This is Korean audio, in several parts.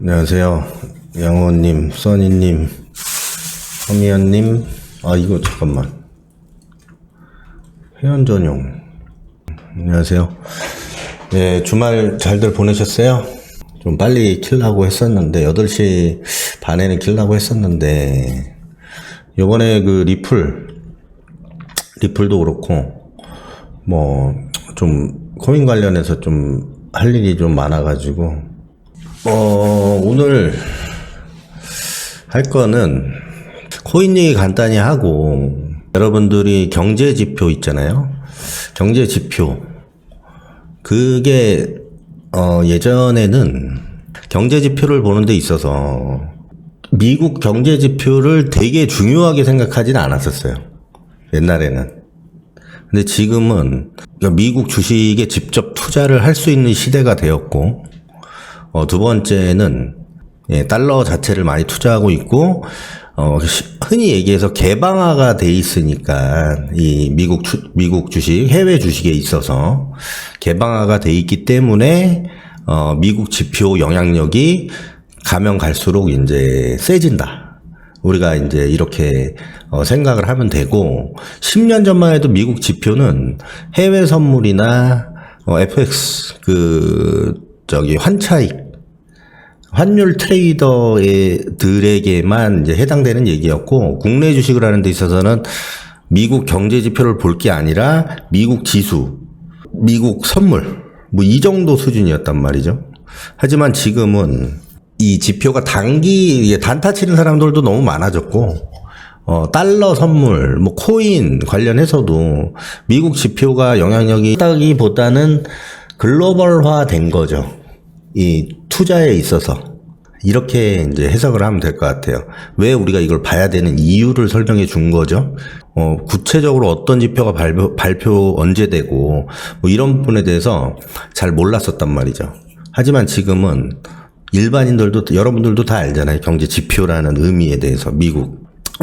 안녕하세요. 양호님, 써니님, 허미연님, 이거 잠깐만. 회원 전용. 안녕하세요. 네, 주말 잘들 보내셨어요? 좀 빨리 킬라고 했었는데, 8시 반에는 킬라고 했었는데, 요번에 그 리플도 그렇고, 좀, 코인 관련해서 좀 할 일이 좀 많아가지고, 오늘 할 거는 코인 얘기 간단히 하고, 여러분들이 경제 지표 있잖아요. 경제 지표. 그게, 예전에는 경제 지표를 보는 데 있어서 미국 경제 지표를 되게 중요하게 생각하지는 않았었어요. 옛날에는. 근데 지금은 미국 주식에 직접 투자를 할 수 있는 시대가 되었고, 두 번째는 달러 자체를 많이 투자하고 있고, 흔히 얘기해서 개방화가 돼 있으니까 이 미국 주식, 해외 주식에 있어서 개방화가 돼 있기 때문에 미국 지표 영향력이 가면 갈수록 이제 세진다. 우리가 이제 이렇게 생각을 하면 되고, 10년 전만 해도 미국 지표는 해외 선물이나 FX 환율 트레이더들에게만 이제 해당되는 얘기였고, 국내 주식을 하는 데 있어서는 미국 경제 지표를 볼 게 아니라 미국 지수, 미국 선물, 이 정도 수준이었단 말이죠. 하지만 지금은 이 지표가 단타 치는 사람들도 너무 많아졌고, 달러 선물, 코인 관련해서도 미국 지표가 영향력이 있다기보다는 글로벌화 된 거죠. 이 투자에 있어서. 이렇게 이제 해석을 하면 될 것 같아요. 왜 우리가 이걸 봐야 되는 이유를 설명해 준 거죠. 구체적으로 어떤 지표가 발표 언제 되고, 이런 부분에 대해서 잘 몰랐었단 말이죠. 하지만 지금은 일반인들도, 여러분들도 다 알잖아요. 경제 지표라는 의미에 대해서.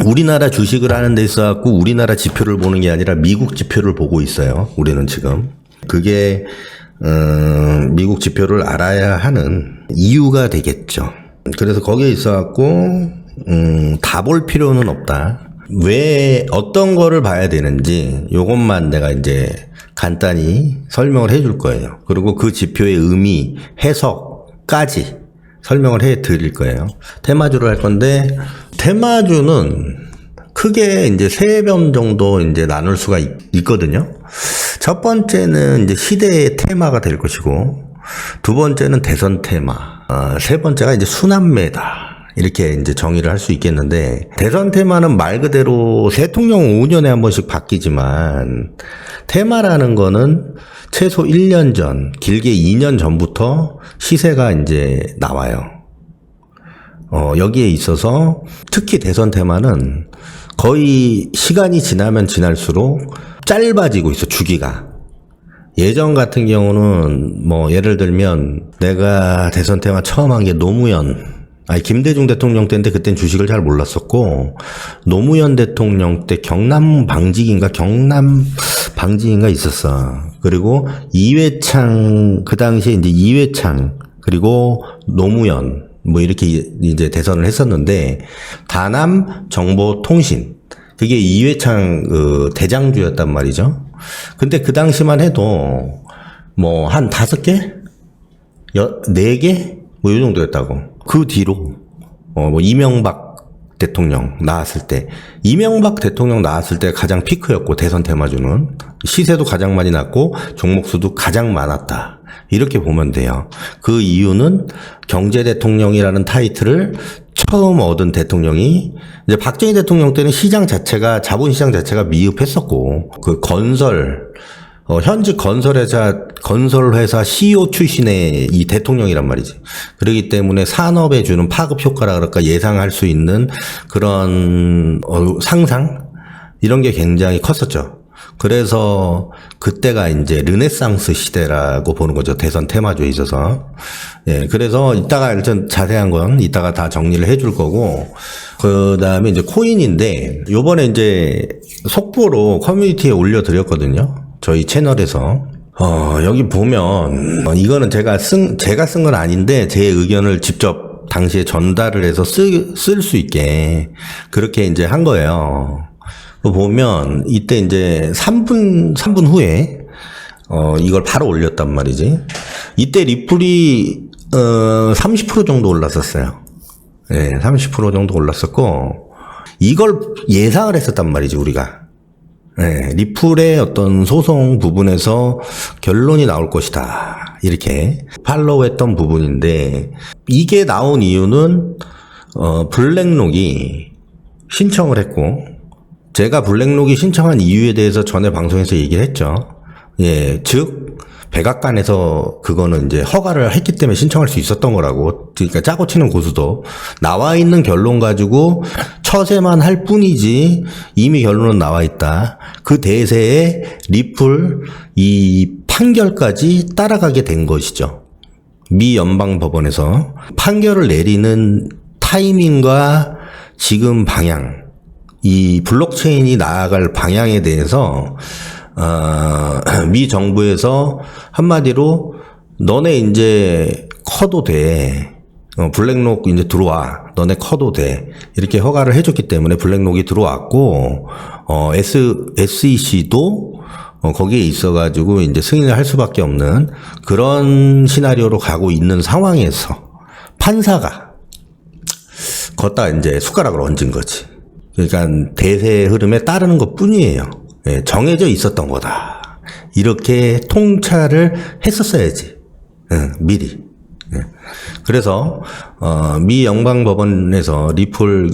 우리나라 주식을 하는 데 있어갖고 우리나라 지표를 보는 게 아니라 미국 지표를 보고 있어요. 우리는 지금. 그게, 미국 지표를 알아야 하는 이유가 되겠죠. 그래서 거기에 있어갖고, 다 볼 필요는 없다. 왜, 어떤 거를 봐야 되는지, 요것만 내가 이제 간단히 설명을 해줄 거예요. 그리고 그 지표의 의미, 해석까지 설명을 해 드릴 거예요. 테마주를 할 건데, 테마주는 크게 이제 3변 정도 이제 나눌 수가 있거든요. 첫 번째는 이제 시대의 테마가 될 것이고, 두 번째는 대선 테마, 세 번째가 이제 순환매다. 이렇게 이제 정의를 할 수 있겠는데, 대선 테마는 말 그대로 대통령 5년에 한 번씩 바뀌지만, 테마라는 거는 최소 1년 전, 길게 2년 전부터 시세가 이제 나와요. 여기에 있어서 특히 대선 테마는 거의 시간이 지나면 지날수록 짧아지고 있어, 주기가. 예전 같은 경우는 예를 들면 내가 대선 테마 처음 한 게 김대중 대통령 때인데 그땐 주식을 잘 몰랐었고, 노무현 대통령 때 경남 방직인가 있었어. 그리고 이회창, 그 당시에 이제 이회창, 그리고 노무현, 이렇게 이제 대선을 했었는데, 다남 정보통신. 그게 이회창 대장주였단 말이죠. 근데 그 당시만 해도 한 5개? 4개? 요 정도였다고. 그 뒤로 이명박 대통령 나왔을 때 가장 피크였고, 대선 테마주는 시세도 가장 많이 났고 종목 수도 가장 많았다. 이렇게 보면 돼요. 그 이유는 경제 대통령이라는 타이틀을 처음 얻은 대통령이, 이제 박정희 대통령 때는 자본시장 자체가 미흡했었고, 그 현직 건설회사 CEO 출신의 이 대통령이란 말이지. 그렇기 때문에 산업에 주는 파급 효과라 그럴까, 예상할 수 있는 그런 상상? 이런 게 굉장히 컸었죠. 그래서 그때가 이제 르네상스 시대라고 보는 거죠. 대선 테마주에 있어서. 그래서 이따가 일단 자세한 건 이따가 다 정리를 해줄 거고, 그 다음에 이제 코인인데, 요번에 이제 속보로 커뮤니티에 올려드렸거든요. 저희 채널에서. 여기 보면, 이거는 제가 쓴 건 아닌데, 제 의견을 직접 당시에 전달을 해서 쓸 수 있게 그렇게 이제 한 거예요. 보면 이때 이제 3분 후에 이걸 바로 올렸단 말이지. 이때 리플이 30% 정도 올랐었어요. 예, 30% 정도 올랐었고 이걸 예상을 했었단 말이지 우리가. 예, 리플의 어떤 소송 부분에서 결론이 나올 것이다. 이렇게 팔로우했던 부분인데 이게 나온 이유는 블랙록이 신청을 했고 제가 블랙록이 신청한 이유에 대해서 전에 방송에서 얘기를 했죠. 예, 즉 백악관에서 그거는 이제 허가를 했기 때문에 신청할 수 있었던 거라고. 그러니까 짜고 치는 고수도 나와 있는 결론 가지고 처세만 할 뿐이지 이미 결론은 나와 있다. 그 대세에 리플 이 판결까지 따라가게 된 것이죠. 미 연방법원에서 판결을 내리는 타이밍과 지금 방향, 이 블록체인이 나아갈 방향에 대해서 미 정부에서 한마디로 너네 이제 커도 돼. 블랙록 이제 들어와. 너네 커도 돼. 이렇게 허가를 해줬기 때문에 블랙록이 들어왔고, SEC도 거기에 있어가지고 이제 승인을 할 수밖에 없는 그런 시나리오로 가고 있는 상황에서 판사가 걷다 이제 숟가락을 얹은 거지. 그러니까 대세의 흐름에 따르는 것 뿐이에요. 예, 정해져 있었던 거다. 이렇게 통찰을 했었어야지. 미리. 예. 그래서 미 연방법원에서 리플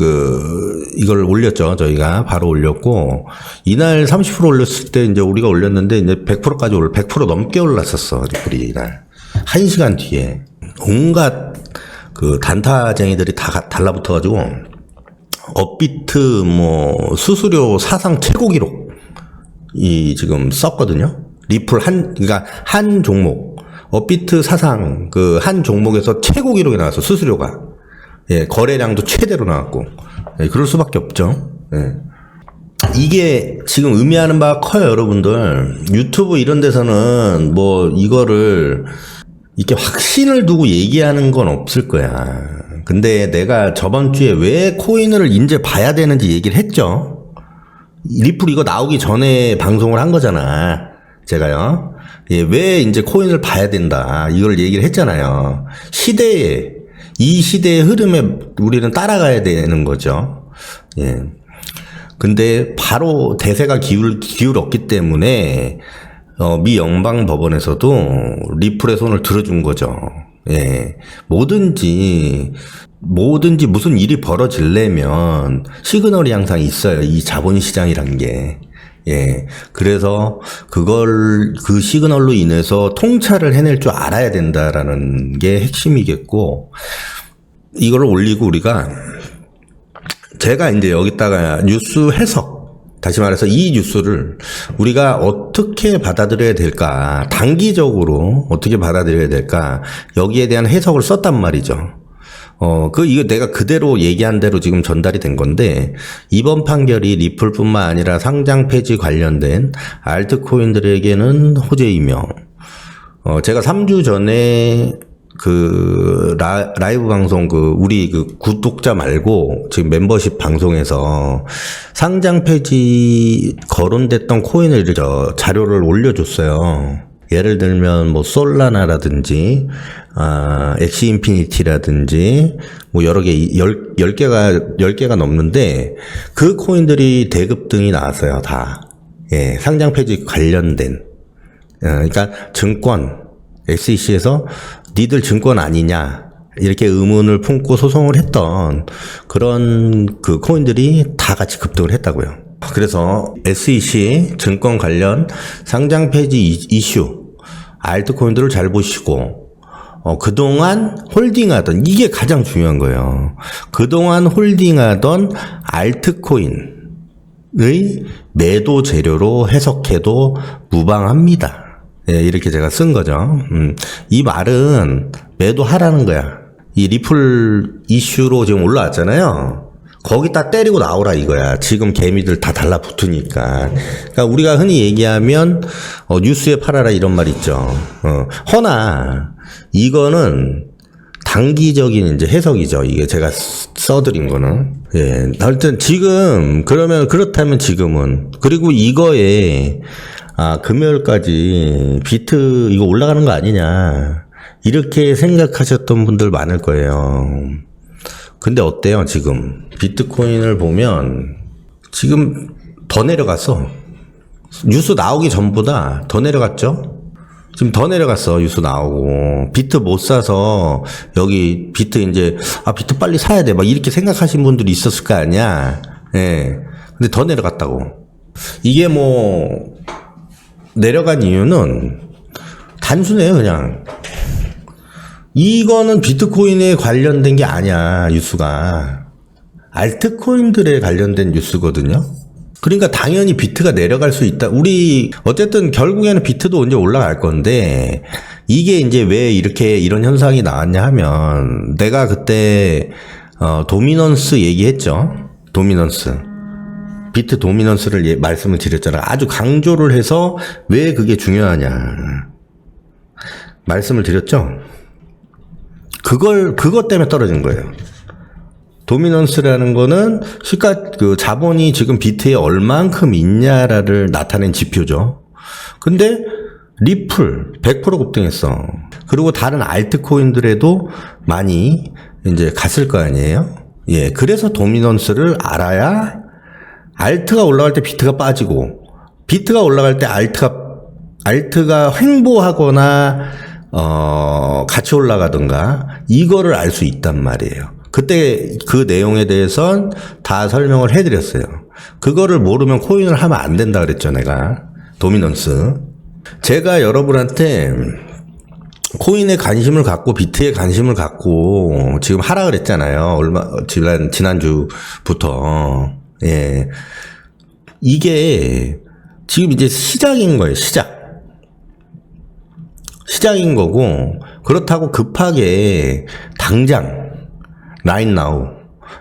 이걸 올렸죠. 저희가 바로 올렸고 이날 30% 올렸을 때 이제 우리가 올렸는데 이제 100%까지 100% 넘게 올랐었어. 리플이 이날 1시간 뒤에 온갖 그 단타쟁이들이 다 달라붙어가지고 업비트 뭐 수수료 사상 최고 기록 이 지금 썼거든요. 리플 그러니까 한 종목 업비트 사상 그 한 종목에서 최고 기록이 나왔어. 수수료가. 예, 거래량도 최대로 나왔고. 예, 그럴 수밖에 없죠. 예. 이게 지금 의미하는 바가 커요, 여러분들. 유튜브 이런 데서는 뭐 이거를 이렇게 확신을 두고 얘기하는 건 없을 거야. 근데 내가 저번 주에 왜 코인을 이제 봐야 되는지 얘기를 했죠. 리플 이거 나오기 전에 방송을 한 거잖아. 제가요. 예, 왜 이제 코인을 봐야 된다. 이걸 얘기를 했잖아요. 이 시대의 흐름에 우리는 따라가야 되는 거죠. 예. 근데 바로 대세가 기울었기 때문에, 미 연방법원에서도 리플의 손을 들어준 거죠. 예. 뭐든지 무슨 일이 벌어지려면 시그널이 항상 있어요. 이 자본시장이란 게. 예. 그래서 그 시그널로 인해서 통찰을 해낼 줄 알아야 된다라는 게 핵심이겠고, 이걸 올리고 제가 이제 여기다가 뉴스 해석, 다시 말해서 이 뉴스를 우리가 어떻게 받아들여야 될까, 단기적으로 어떻게 받아들여야 될까, 여기에 대한 해석을 썼단 말이죠. 이거 내가 그대로 얘기한 대로 지금 전달이 된 건데, 이번 판결이 리플뿐만 아니라 상장 폐지 관련된 알트코인들에게는 호재이며, 제가 3주 전에 라이브 방송 우리 구독자 말고 지금 멤버십 방송에서 상장 폐지 거론됐던 코인을 자료를 올려줬어요. 예를 들면 뭐 솔라나라든지 엑시 인피니티라든지 뭐 여러 개 10개가 넘는데 그 코인들이 대급등이 나왔어요. 다. 예, 상장 폐지 관련된. 그러니까 증권 SEC에서 니들 증권 아니냐 이렇게 의문을 품고 소송을 했던 그런 그 코인들이 다 같이 급등을 했다고요. 그래서 SEC 증권 관련 상장 폐지 이슈 알트코인들을 잘 보시고, 그동안 홀딩하던, 이게 가장 중요한 거예요. 그동안 홀딩하던 알트코인의 매도 재료로 해석해도 무방합니다. 예, 이렇게 제가 쓴 거죠. 이 말은 매도하라는 거야. 이 리플 이슈로 지금 올라왔잖아요. 거기다 때리고 나오라 이거야. 지금 개미들 다 달라붙으니까. 그러니까 우리가 흔히 얘기하면 뉴스에 팔아라 이런 말 있죠. 허나 이거는 단기적인 이제 해석이죠. 이게 제가 써드린 거는. 예. 하여튼 지금, 그렇다면 지금은. 그리고 이거에, 금요일까지 비트 이거 올라가는 거 아니냐. 이렇게 생각하셨던 분들 많을 거예요. 근데 어때요, 지금? 비트코인을 보면, 지금 더 내려갔어. 뉴스 나오기 전보다 더 내려갔죠? 지금 더 내려갔어, 뉴스 나오고. 비트 못 사서, 여기 비트 이제, 비트 빨리 사야 돼. 막 이렇게 생각하신 분들이 있었을 거 아니야. 예. 근데 더 내려갔다고. 이게 뭐, 내려간 이유는 단순해요, 그냥. 이거는 비트코인에 관련된 게 아니야, 뉴스가. 알트코인들에 관련된 뉴스거든요. 그러니까 당연히 비트가 내려갈 수 있다. 어쨌든 결국에는 비트도 언제 올라갈 건데, 이게 이제 왜 이런 현상이 나왔냐 하면, 내가 그때, 도미넌스 얘기했죠. 도미넌스. 비트 도미넌스를 말씀을 드렸잖아. 아주 강조를 해서 왜 그게 중요하냐. 말씀을 드렸죠. 그것 때문에 떨어진 거예요. 도미넌스라는 거는 자본이 지금 비트에 얼만큼 있냐를 나타낸 지표죠. 근데 리플 100% 급등했어. 그리고 다른 알트코인들에도 많이 이제 갔을 거 아니에요. 예, 그래서 도미넌스를 알아야 알트가 올라갈 때 비트가 빠지고, 비트가 올라갈 때 알트가 횡보하거나 같이 올라가든가 이거를 알 수 있단 말이에요. 그때 그 내용에 대해선 다 설명을 해드렸어요. 그거를 모르면 코인을 하면 안 된다 그랬죠, 내가. 도미넌스. 제가 여러분한테 코인에 관심을 갖고 비트에 관심을 갖고 지금 하라 그랬잖아요. 지난주부터. 예. 이게 지금 이제 시작인 거예요, 시작인 거고, 그렇다고 급하게 당장 right now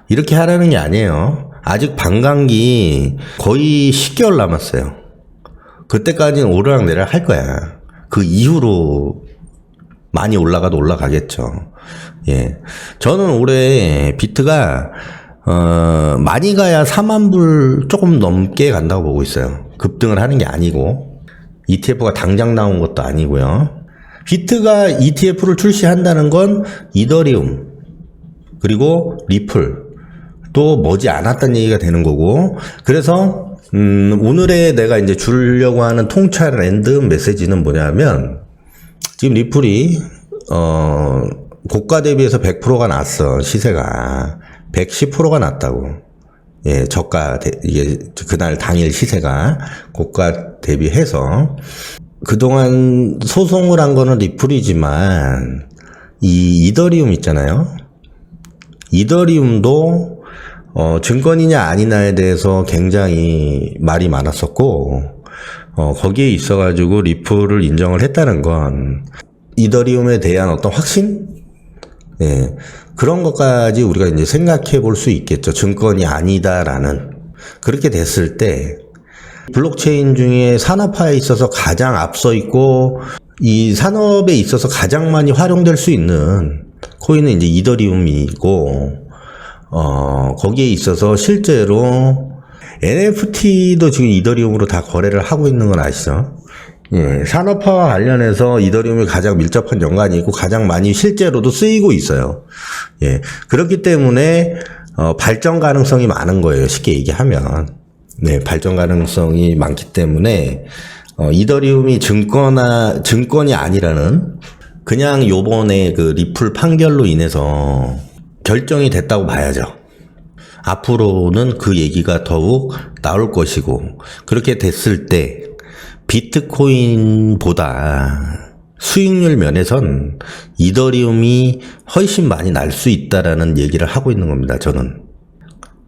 이렇게 하라는 게 아니에요. 아직 반감기 거의 10개월 남았어요. 그때까지는 오르락내리락 할 거야. 그 이후로 많이 올라가도 올라가겠죠. 예. 저는 올해 비트가 많이 가야 4만 불 조금 넘게 간다고 보고 있어요. 급등을 하는 게 아니고, ETF가 당장 나온 것도 아니고요. 비트가 ETF를 출시한다는 건 이더리움 그리고 리플 또 머지 않았다는 얘기가 되는 거고, 그래서 오늘의 내가 이제 주려고 하는 통찰 랜드 메시지는 뭐냐면, 지금 리플이 고가 대비해서 100%가 났어. 시세가 110%가 났다고. 예, 이게 그날 당일 시세가 고가 대비해서. 그동안 소송을 한 거는 리플이지만 이 이더리움 있잖아요. 이더리움도 증권이냐 아니냐에 대해서 굉장히 말이 많았었고, 거기에 있어가지고 리플을 인정을 했다는 건 이더리움에 대한 어떤 확신? 예, 그런 것까지 우리가 이제 생각해 볼 수 있겠죠. 증권이 아니다라는. 그렇게 됐을 때 블록체인 중에 산업화에 있어서 가장 앞서 있고, 이 산업에 있어서 가장 많이 활용될 수 있는 코인은 이제 이더리움이고, 거기에 있어서 실제로 NFT도 지금 이더리움으로 다 거래를 하고 있는 건 아시죠? 예, 산업화와 관련해서 이더리움이 가장 밀접한 연관이 있고 가장 많이 실제로도 쓰이고 있어요. 예, 그렇기 때문에 발전 가능성이 많은 거예요. 쉽게 얘기하면. 네, 발전 가능성이 많기 때문에 이더리움이 증권이 아니라는, 그냥 요번에 그 리플 판결로 인해서 결정이 됐다고 봐야죠. 앞으로는 그 얘기가 더욱 나올 것이고, 그렇게 됐을 때 비트코인보다 수익률 면에선 이더리움이 훨씬 많이 날 수 있다라는 얘기를 하고 있는 겁니다, 저는.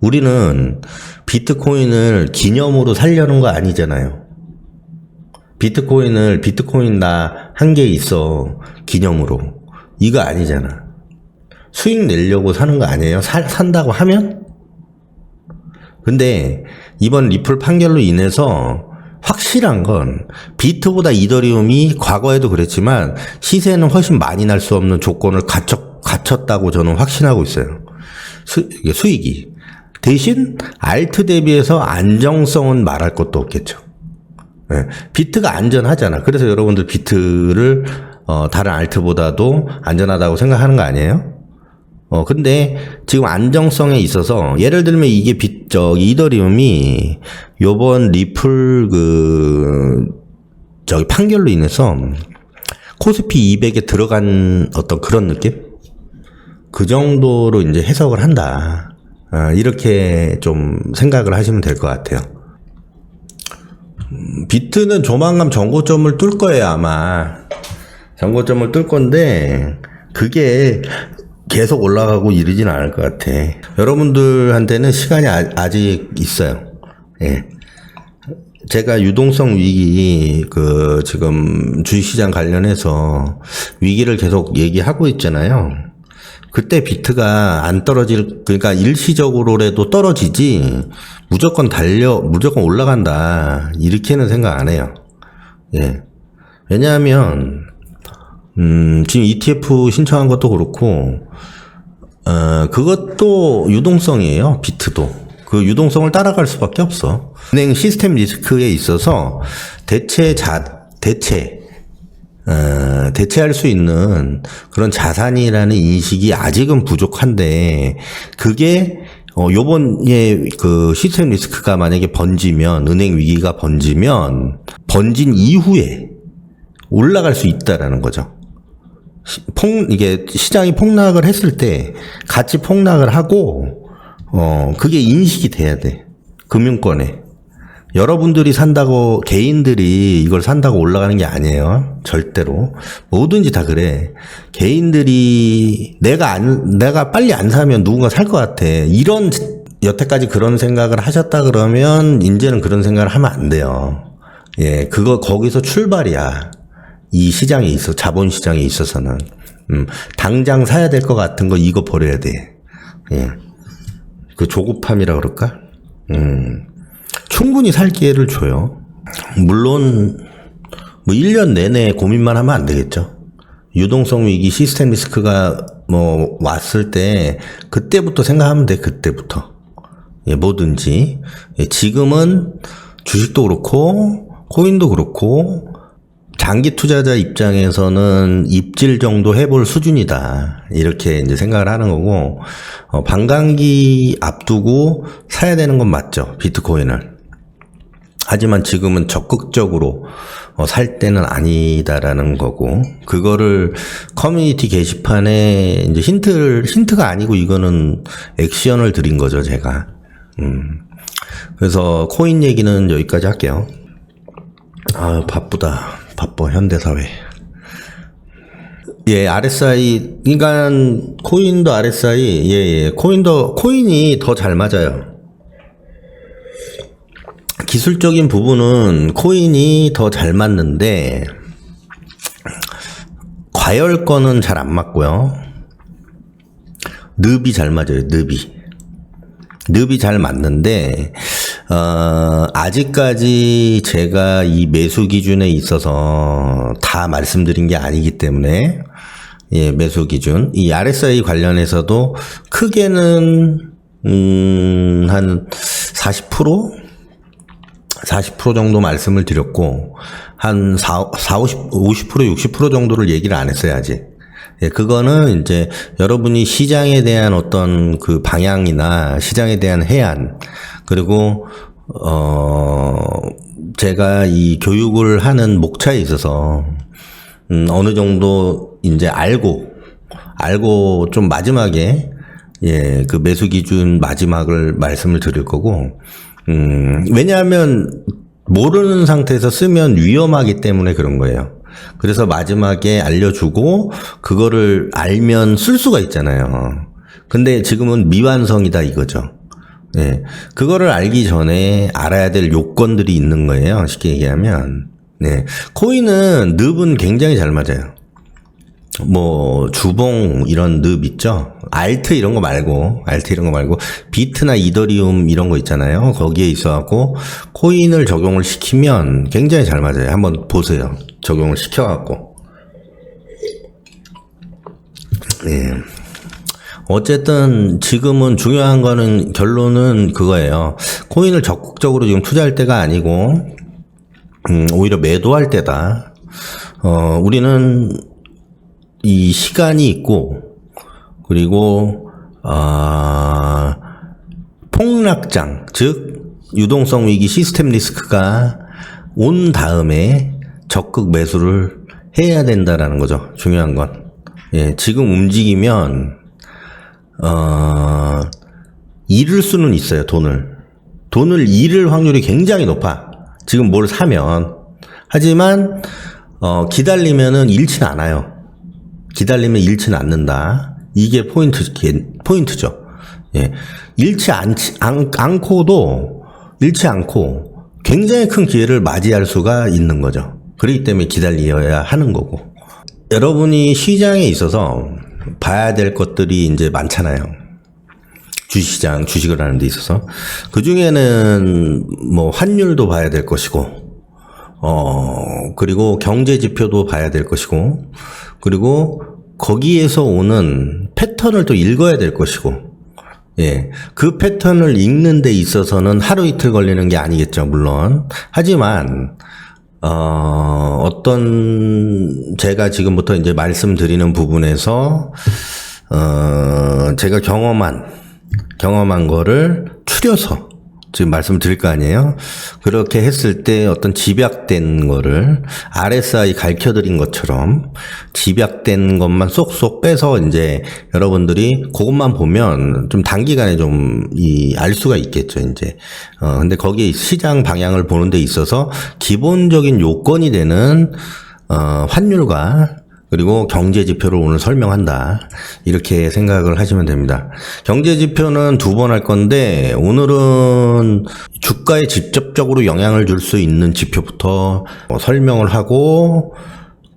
우리는 비트코인을 기념으로 살려는 거 아니잖아요. 비트코인 나 한 개 있어, 기념으로. 이거 아니잖아. 수익 내려고 사는 거 아니에요? 산다고 하면? 근데 이번 리플 판결로 인해서 확실한 건 비트보다 이더리움이 과거에도 그랬지만 시세는 훨씬 많이 날 수 없는 조건을 갖췄다고 저는 확신하고 있어요. 이게 수익이. 대신 알트 대비해서 안정성은 말할 것도 없겠죠. 예, 비트가 안전하잖아. 그래서 여러분들 비트를 다른 알트보다도 안전하다고 생각하는 거 아니에요? 근데 지금 안정성에 있어서 예를 들면 이게 이더리움이 요번 리플 판결로 인해서 코스피 200에 들어간 어떤 그런 느낌? 그 정도로 이제 해석을 한다. 이렇게 좀 생각을 하시면 될 것 같아요. 비트는 조만간 전고점을 뚫을 거예요, 아마. 전고점을 뚫을 건데, 그게 계속 올라가고 이러진 않을 것 같아. 여러분들한테는 시간이 아직 있어요. 예. 제가 유동성 위기, 지금 주식시장 관련해서 위기를 계속 얘기하고 있잖아요. 그때 비트가 안 그러니까 일시적으로라도 떨어지지, 무조건 올라간다. 이렇게는 생각 안 해요. 예. 왜냐하면, 지금 ETF 신청한 것도 그렇고, 그것도 유동성이에요. 비트도. 그 유동성을 따라갈 수밖에 없어. 은행 시스템 리스크에 있어서 대체할 수 있는 그런 자산이라는 인식이 아직은 부족한데, 그게, 요번에 그 시스템 리스크가 만약에 은행 위기가 번진 이후에 올라갈 수 있다라는 거죠. 이게 시장이 폭락을 했을 때 같이 폭락을 하고, 그게 인식이 돼야 돼. 금융권에. 여러분들이 개인들이 이걸 산다고 올라가는 게 아니에요. 절대로. 뭐든지 다 그래. 개인들이 내가 빨리 안 사면 누군가 살 것 같아. 여태까지 그런 생각을 하셨다 그러면 이제는 그런 생각을 하면 안 돼요. 예, 거기서 출발이야. 이 자본시장에 있어서는. 당장 사야 될 것 같은 거 이거 버려야 돼. 예. 그 조급함이라 그럴까? 충분히 살 기회를 줘요. 물론, 1년 내내 고민만 하면 안 되겠죠. 유동성 위기, 시스템 리스크가 왔을 때, 그때부터 생각하면 돼, 그때부터. 예, 뭐든지. 예, 지금은 주식도 그렇고, 코인도 그렇고, 장기 투자자 입장에서는 입질 정도 해볼 수준이다. 이렇게 이제 생각을 하는 거고, 반감기 앞두고 사야 되는 건 맞죠. 비트코인을. 하지만 지금은 적극적으로 살 때는 아니다라는 거고, 그거를 커뮤니티 게시판에 이제 힌트가 아니고 이거는 액션을 드린 거죠, 제가. 그래서 코인 얘기는 여기까지 할게요. 바빠, 현대사회. 예, RSI, 그러니까 코인도 RSI, 코인이 더 잘 맞아요. 기술적인 부분은 코인이 더 잘 맞는데, 과열권은 잘 안 맞고요. 늪이 잘 맞아요, 늪이 잘 맞는데, 아직까지 제가 이 매수 기준에 있어서 다 말씀드린 게 아니기 때문에, 예, 매수 기준. 이 RSI 관련해서도 크게는, 한 40% 정도 말씀을 드렸고, 한 50%, 60% 정도를 얘기를 안 했어요, 아직. 예, 그거는 이제 여러분이 시장에 대한 어떤 그 방향이나 시장에 대한 해안, 그리고, 제가 이 교육을 하는 목차에 있어서, 어느 정도 이제 알고 좀 마지막에, 예, 그 매수 기준 마지막을 말씀을 드릴 거고, 왜냐하면 모르는 상태에서 쓰면 위험하기 때문에 그런 거예요. 그래서 마지막에 알려주고 그거를 알면 쓸 수가 있잖아요. 근데 지금은 미완성이다 이거죠. 네. 그거를 알기 전에 알아야 될 요건들이 있는 거예요. 쉽게 얘기하면. 네. 코인은 늪은 굉장히 잘 맞아요. 주봉 이런 늪 있죠? 알트 이런 거 말고 비트나 이더리움 이런 거 있잖아요. 거기에 있어갖고 코인을 적용을 시키면 굉장히 잘 맞아요. 한번 보세요. 적용을 시켜갖고. 예. 어쨌든 지금은 중요한 거는 결론은 그거예요. 코인을 적극적으로 지금 투자할 때가 아니고 오히려 매도할 때다. 우리는 이 시간이 있고 그리고 폭락장, 즉 유동성 위기 시스템 리스크가 온 다음에 적극 매수를 해야 된다라는 거죠. 중요한 건. 예, 지금 움직이면 잃을 수는 있어요. 돈을 잃을 확률이 굉장히 높아. 지금 뭘 사면. 하지만 기다리면은 잃진 않아요. 기다리면 잃진 않는다. 이게 포인트죠. 예. 잃지 않고 굉장히 큰 기회를 맞이할 수가 있는 거죠. 그렇기 때문에 기다려야 하는 거고. 여러분이 시장에 있어서 봐야 될 것들이 이제 많잖아요. 주식시장, 주식을 하는 데 있어서. 그 중에는 뭐 환율도 봐야 될 것이고, 그리고 경제 지표도 봐야 될 것이고, 그리고 거기에서 오는 패턴을 또 읽어야 될 것이고, 예. 그 패턴을 읽는 데 있어서는 하루 이틀 걸리는 게 아니겠죠, 물론. 하지만, 제가 지금부터 이제 말씀드리는 부분에서, 제가 경험한 거를 추려서 지금 말씀드릴 거 아니에요? 그렇게 했을 때 어떤 집약된 거를 RSI 가르쳐드린 것처럼 집약된 것만 쏙쏙 빼서 이제 여러분들이 그것만 보면 좀 단기간에 좀 알 수가 있겠죠, 이제. 근데 거기에 시장 방향을 보는 데 있어서 기본적인 요건이 되는, 환율과 그리고 경제 지표를 오늘 설명한다. 이렇게 생각을 하시면 됩니다. 경제 지표는 2번 할 건데 오늘은 주가에 직접적으로 영향을 줄 수 있는 지표부터 설명을 하고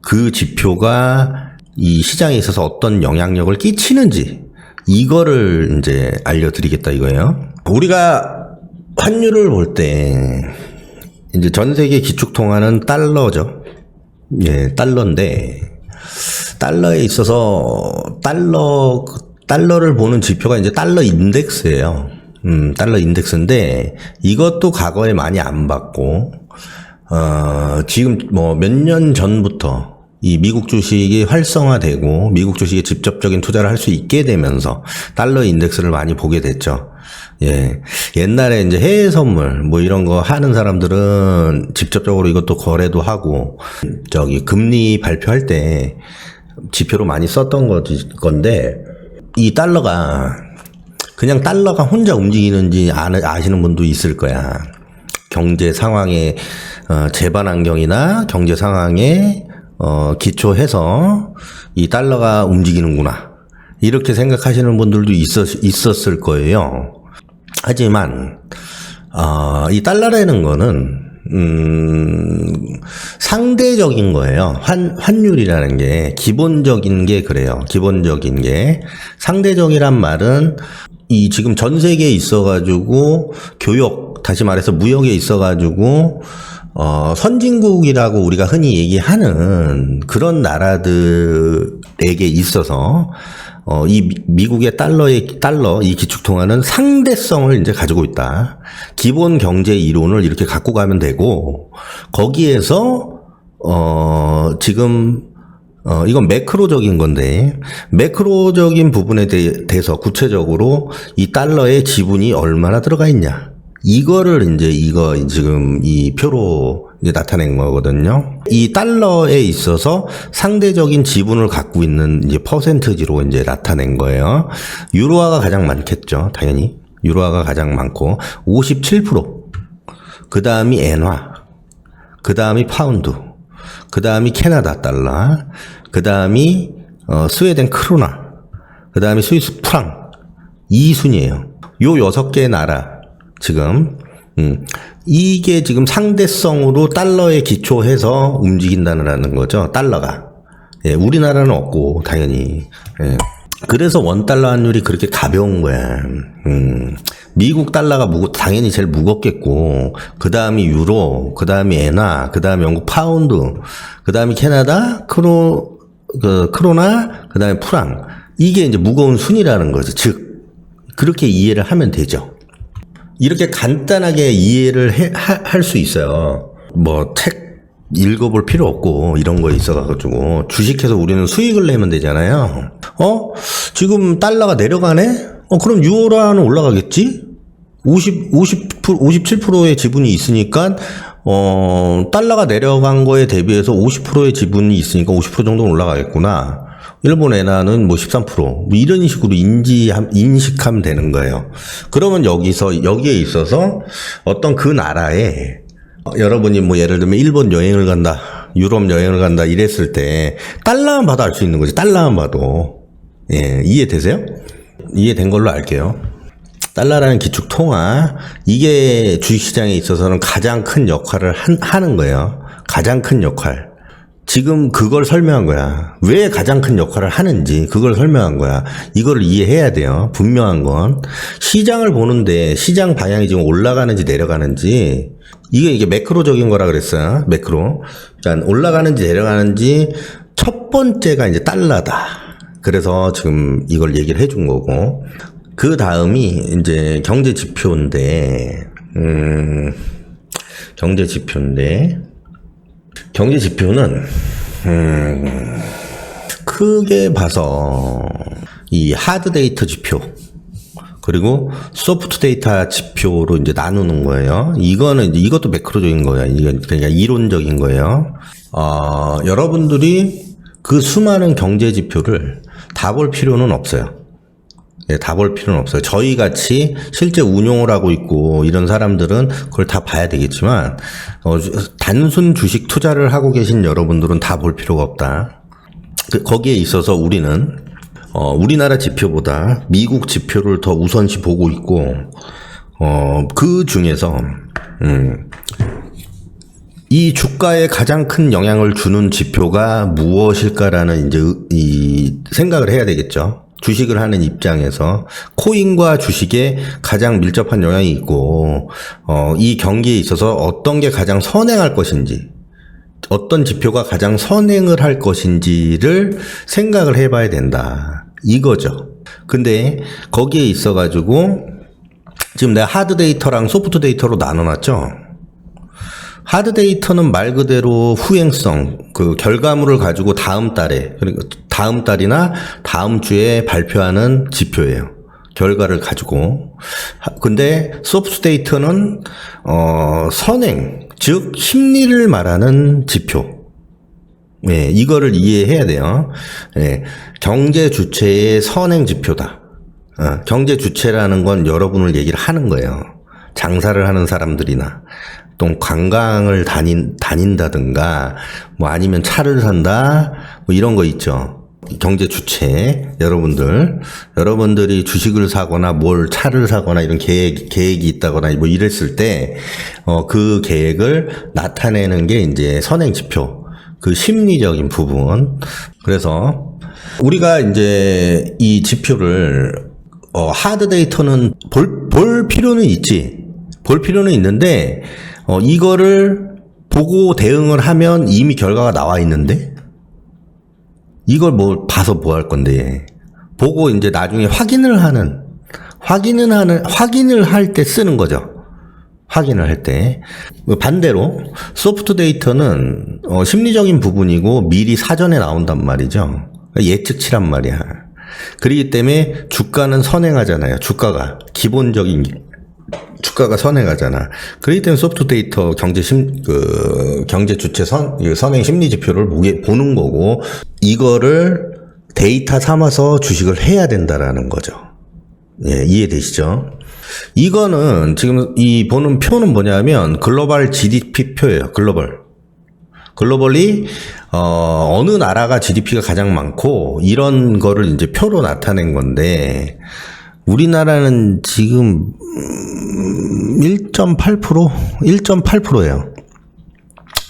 그 지표가 이 시장에 있어서 어떤 영향력을 끼치는지 이거를 이제 알려드리겠다 이거예요. 우리가 환율을 볼 때 이제 전 세계 기축통화는 달러죠. 예, 달러인데 달러에 있어서 달러를 보는 지표가 이제 달러 인덱스예요. 달러 인덱스인데 이것도 과거에 많이 안 받고 지금 뭐 몇 년 전부터 이 미국 주식이 활성화되고 미국 주식에 직접적인 투자를 할 수 있게 되면서 달러 인덱스를 많이 보게 됐죠. 예. 옛날에 이제 해외 선물 뭐 이런 거 하는 사람들은 직접적으로 이것도 거래도 하고 금리 발표할 때 지표로 많이 썼던 건데 이 달러가 그냥 달러가 혼자 움직이는지 아시는 분도 있을 거야. 경제 상황의 재반 환경이나 경제 상황에 기초해서 이 달러가 움직이는구나. 이렇게 생각하시는 분들도 있었을 거예요. 하지만 이 달러라는 거는 상대적인 거예요. 환율이라는 게 기본적인 게 그래요. 기본적인 게 상대적이란 말은 이 지금 전 세계에 있어가지고 다시 말해서 무역에 있어가지고 선진국이라고 우리가 흔히 얘기하는 그런 나라들에게 있어서 이 미국의 달러 이 기축통화는 상대성을 이제 가지고 있다. 기본 경제 이론을 이렇게 갖고 가면 되고 거기에서 지금 이건 매크로적인 건데 매크로적인 부분에 대해서 구체적으로 이 달러의 지분이 얼마나 들어가 있냐. 이거를 이제 지금 이 표로 이제 나타낸 거거든요. 이 달러에 있어서 상대적인 지분을 갖고 있는 이제 퍼센트지로 이제 나타낸 거예요. 유로화가 가장 많겠죠. 당연히. 유로화가 가장 많고 57%. 그 다음이 엔화. 그 다음이 파운드. 그 다음이 캐나다 달러. 그 다음이 스웨덴 크로나. 그 다음이 스위스 프랑. 이 순이에요. 요 6개의 나라. 지금 이게 지금 상대성으로 달러에 기초해서 움직인다는 거죠. 달러가. 예, 우리나라는 없고 당연히. 예. 그래서 원달러 환율이 그렇게 가벼운 거야. 미국 달러가 당연히 제일 무겁겠고 그 다음이 유로, 그 다음이 엔화, 그 다음이 영국 파운드, 그 다음이 캐나다 크로나, 그 다음에 프랑. 이게 이제 무거운 순이라는 거죠. 즉, 그렇게 이해를 하면 되죠. 이렇게 간단하게 이해를 할 수 있어요. 뭐, 책 읽어볼 필요 없고, 이런 거에 있어가지고, 주식해서 우리는 수익을 내면 되잖아요. 지금 달러가 내려가네? 그럼 유로화는 올라가겠지? 57%의 지분이 있으니까, 달러가 내려간 거에 대비해서 50%의 지분이 있으니까 50% 정도는 올라가겠구나. 일본 엔화는 뭐 13%, 뭐 이런 식으로 인식하면 되는 거예요. 그러면 여기에 있어서 어떤 그 나라에, 여러분이 뭐 예를 들면 일본 여행을 간다, 유럽 여행을 간다 이랬을 때, 달러만 봐도 알 수 있는 거지. 달러만 봐도. 예, 이해되세요? 이해된 걸로 알게요. 달러라는 기축 통화, 이게 주식시장에 있어서는 가장 큰 역할을 하는 거예요. 가장 큰 역할. 지금 그걸 설명한 거야. 왜 가장 큰 역할을 하는지 그걸 설명한 거야. 이거를 이해해야 돼요. 분명한 건. 시장을 보는데 시장 방향이 지금 올라가는지 내려가는지, 이게 매크로적인 거라 그랬어요. 매크로. 자, 올라가는지 내려가는지 첫 번째가 이제 달러다. 그래서 지금 이걸 얘기를 해준 거고, 그 다음이 이제 경제 지표인데, 경제 지표는, 크게 봐서, 이 하드 데이터 지표, 그리고 소프트 데이터 지표로 이제 나누는 거예요. 이것도 매크로적인 거예요. 이건 그러니까 이론적인 거예요. 여러분들이 그 수많은 경제 지표를 다 볼 필요는 없어요. 예, 다 볼 필요는 없어요. 저희 같이 실제 운용을 하고 있고 이런 사람들은 그걸 다 봐야 되겠지만, 단순 주식 투자를 하고 계신 여러분들은 다 볼 필요가 없다. 거기에 있어서 우리는 우리나라 지표보다 미국 지표를 더 우선시 보고 있고, 그 중에서 이 주가에 가장 큰 영향을 주는 지표가 무엇일까라는 이제 이 생각을 해야 되겠죠. 주식을 하는 입장에서 코인과 주식에 가장 밀접한 영향이 있고, 이 경기에 있어서 어떤 게 가장 선행할 것인지, 어떤 지표가 가장 선행을 할 것인지를 생각을 해봐야 된다. 이거죠. 근데 거기에 있어가지고 지금 내가 하드 데이터랑 소프트 데이터로 나눠놨죠. 하드 데이터는 말 그대로 후행성, 그 결과물을 가지고 다음 달에, 그러니까 다음 달이나 다음 주에 발표하는 지표예요. 결과를 가지고. 근데 소프트 데이터는 선행, 즉 심리를 말하는 지표. 예, 이거를 이해해야 돼요. 예, 경제 주체의 선행 지표다. 경제 주체라는 건 여러분을 얘기를 하는 거예요. 장사를 하는 사람들이나 또 관광을 다닌다든가 뭐 아니면 차를 산다 뭐 이런 거 있죠. 경제 주체 여러분들이 주식을 사거나 뭘 차를 사거나 이런 계획이 있다거나 뭐 이랬을 때 그 계획을 나타내는 게 이제 선행 지표, 그 심리적인 부분. 그래서 우리가 이제 이 지표를 하드 데이터는 볼 필요는 있지. 볼 필요는 있는데 이거를 보고 대응을 하면 이미 결과가 나와 있는데 이걸 뭐 봐서 뭐 할 건데, 보고 이제 나중에 확인을 할 때 쓰는 거죠. 확인을 할 때. 반대로 소프트 데이터는 심리적인 부분이고 미리 사전에 나온단 말이죠. 예측치란 말이야. 그렇기 때문에 주가는 선행하잖아요. 주가가 선행하잖아. 그렇기 때문에 소프트 데이터 경제 주체 선행 심리 지표를 보는 거고, 이거를 데이터 삼아서 주식을 해야 된다라는 거죠. 예, 이해되시죠? 이거는 지금 이 보는 표는 뭐냐면 글로벌 GDP 표예요. 글로벌리 어느 나라가 GDP가 가장 많고 이런 거를 이제 표로 나타낸 건데, 우리나라는 지금 1.8%예요.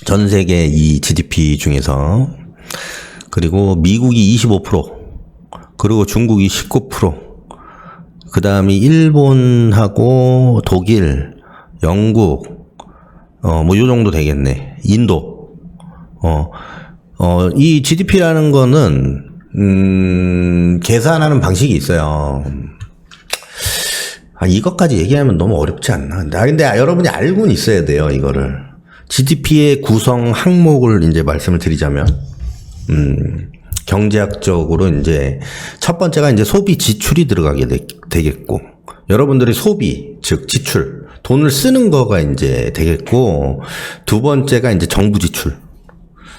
전 세계 이 GDP 중에서. 그리고 미국이 25%, 그리고 중국이 19%, 그 다음에 일본하고 독일, 영국, 뭐 요 정도 되겠네. 인도. 이 GDP라는 거는 계산하는 방식이 있어요. 이것까지 얘기하면 너무 어렵지 않나? 근데 여러분이 알고는 있어야 돼요, 이거를. GDP의 구성 항목을 이제 말씀을 드리자면, 경제학적으로 이제 첫 번째가 이제 소비 지출이 들어가게 되겠고, 여러분들이 소비, 즉 지출, 돈을 쓰는 거가 이제 되겠고, 두 번째가 이제 정부 지출,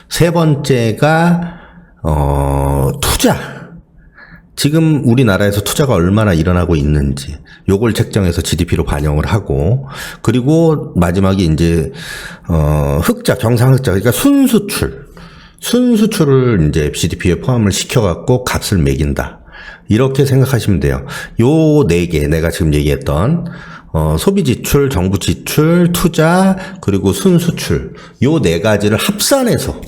세 번째가 투자. 지금 우리나라에서 투자가 얼마나 일어나고 있는지 요걸 책정해서 GDP로 반영을 하고, 그리고 마지막에 이제 흑자, 경상흑자, 그러니까 순수출을 이제 GDP에 포함을 시켜갖고 값을 매긴다. 이렇게 생각하시면 돼요. 요 네 개 내가 지금 얘기했던 소비 지출, 정부 지출, 투자, 그리고 순수출, 요 네 가지를 합산해서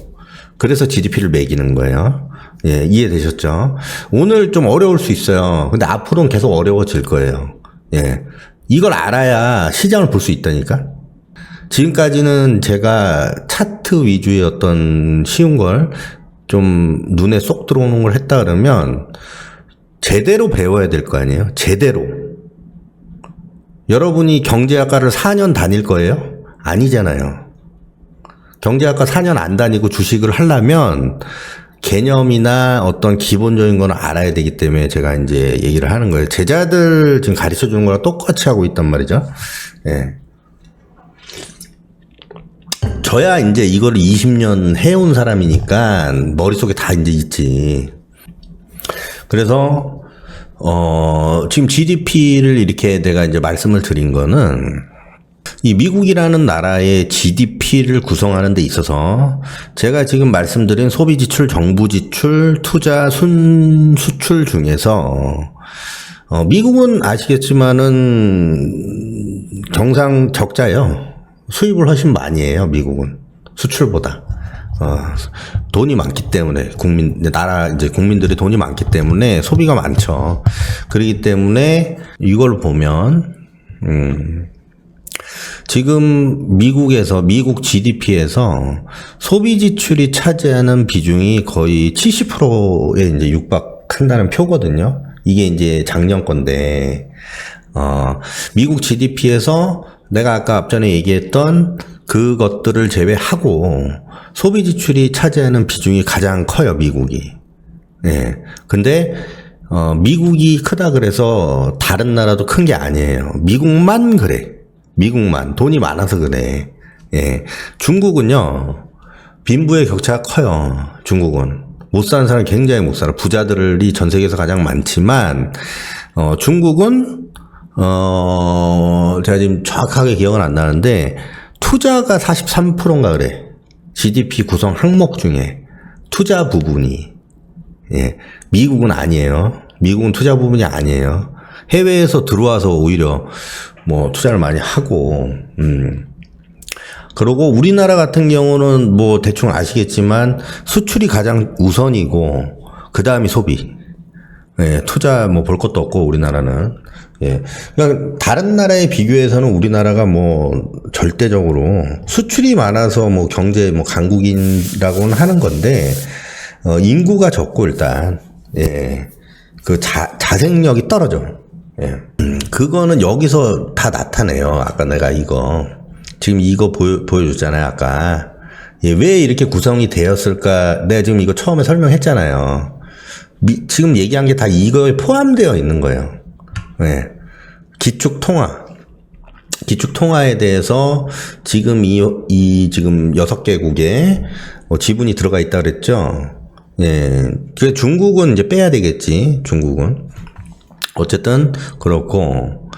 그래서 GDP를 매기는 거예요. 예, 이해되셨죠? 오늘 좀 어려울 수 있어요. 근데 앞으로는 계속 어려워질 거예요. 예. 이걸 알아야 시장을 볼 수 있다니까? 지금까지는 제가 차트 위주의 어떤 쉬운 걸 좀 눈에 쏙 들어오는 걸 했다 그러면 제대로 배워야 될 거 아니에요? 제대로. 여러분이 경제학과를 4년 다닐 거예요? 아니잖아요. 경제학과 4년 안 다니고 주식을 하려면 개념이나 어떤 기본적인 건 알아야 되기 때문에 제가 이제 얘기를 하는 거예요. 제자들 지금 가르쳐 주는 거랑 똑같이 하고 있단 말이죠. 예. 저야 이제 이거를 20년 해온 사람이니까 머릿속에 다 이제 있지. 그래서, 지금 GDP를 이렇게 내가 이제 말씀을 드린 거는 이 미국이라는 나라의 GDP를 구성하는 데 있어서 제가 지금 말씀드린 소비 지출, 정부 지출, 투자, 순수출 중에서 미국은 아시겠지만은 경상 적자예요. 수입을 훨씬 많이 해요, 미국은. 수출보다. 돈이 많기 때문에, 나라, 이제 국민들이 돈이 많기 때문에 소비가 많죠. 그렇기 때문에 이걸 보면, 지금 미국 GDP에서 소비 지출이 차지하는 비중이 거의 70%에 이제 육박한다는 표거든요. 이게 이제 작년 건데, 미국 GDP에서 내가 아까 앞전에 얘기했던 그것들을 제외하고 소비 지출이 차지하는 비중이 가장 커요, 미국이. 예. 근데, 미국이 크다 그래서 다른 나라도 큰 게 아니에요. 미국만 그래. 미국만. 돈이 많아서 그래. 예. 중국은요, 빈부의 격차가 커요. 중국은. 못 사는 사람이 굉장히 못 살아. 부자들이 전 세계에서 가장 많지만, 중국은, 제가 지금 정확하게 기억은 안 나는데, 투자가 43%인가 그래. GDP 구성 항목 중에. 투자 부분이. 예. 미국은 아니에요. 미국은 투자 부분이 아니에요. 해외에서 들어와서 오히려 뭐 투자를 많이 하고, 그리고 우리나라 같은 경우는 뭐 대충 아시겠지만 수출이 가장 우선이고, 그 다음이 소비. 예, 투자 뭐 볼 것도 없고, 우리나라는. 예. 그러니까 다른 나라에 비교해서는 우리나라가 뭐 절대적으로 수출이 많아서 뭐 경제 뭐 강국이라고는 하는 건데, 인구가 적고 일단, 예. 그 자생력이 떨어져. 예. 그거는 여기서 다 나타내요. 아까 내가 지금 이거 보여줬잖아요, 아까. 예, 왜 이렇게 구성이 되었을까? 내가 지금 이거 처음에 설명했잖아요. 지금 얘기한 게 다 이거에 포함되어 있는 거예요. 예. 기축통화에 대해서 지금 지금 6개국에 지분이 들어가 있다 그랬죠. 예. 그 중국은 이제 빼야 되겠지, 중국은. 어쨌든, 그렇고,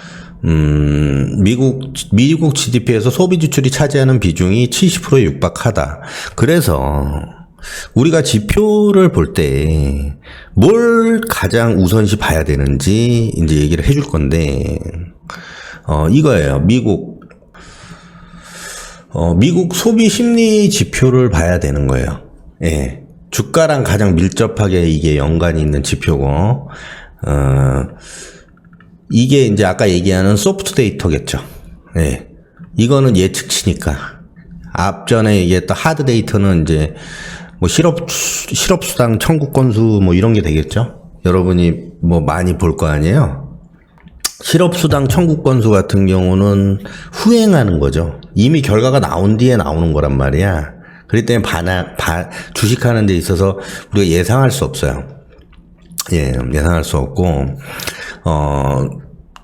미국 GDP에서 소비 지출이 차지하는 비중이 70%에 육박하다. 그래서, 우리가 지표를 볼 때, 뭘 가장 우선시 봐야 되는지, 이제 얘기를 해줄 건데, 이거예요. 미국 소비 심리 지표를 봐야 되는 거예요. 예. 주가랑 가장 밀접하게 이게 연관이 있는 지표고, 이게 이제 아까 얘기하는 소프트 데이터겠죠. 예. 이거는 예측치니까. 앞전에 얘기했던 하드 데이터는 이제 뭐 실업수당 청구 건수 뭐 이런 게 되겠죠? 여러분이 뭐 많이 볼 거 아니에요? 실업수당 청구 건수 같은 경우는 후행하는 거죠. 이미 결과가 나온 뒤에 나오는 거란 말이야. 그렇기 때문에 주식하는 데 있어서 우리가 예상할 수 없어요. 예, 예상할 수 없고,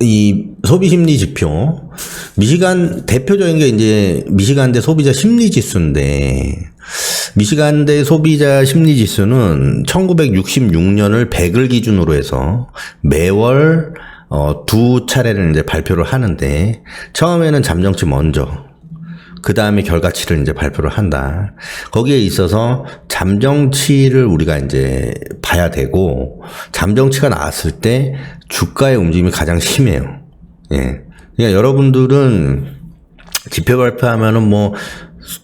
이 소비심리 지표, 대표적인 게 이제 미시간대 소비자 심리지수인데, 미시간대 소비자 심리지수는 1966년을 100을 기준으로 해서 매월 두 차례를 이제 발표를 하는데, 처음에는 잠정치 먼저, 그 다음에 결과치를 이제 발표를 한다. 거기에 있어서 잠정치를 우리가 이제 봐야 되고, 잠정치가 나왔을 때 주가의 움직임이 가장 심해요. 예. 그러니까 여러분들은 지표 발표하면은 뭐,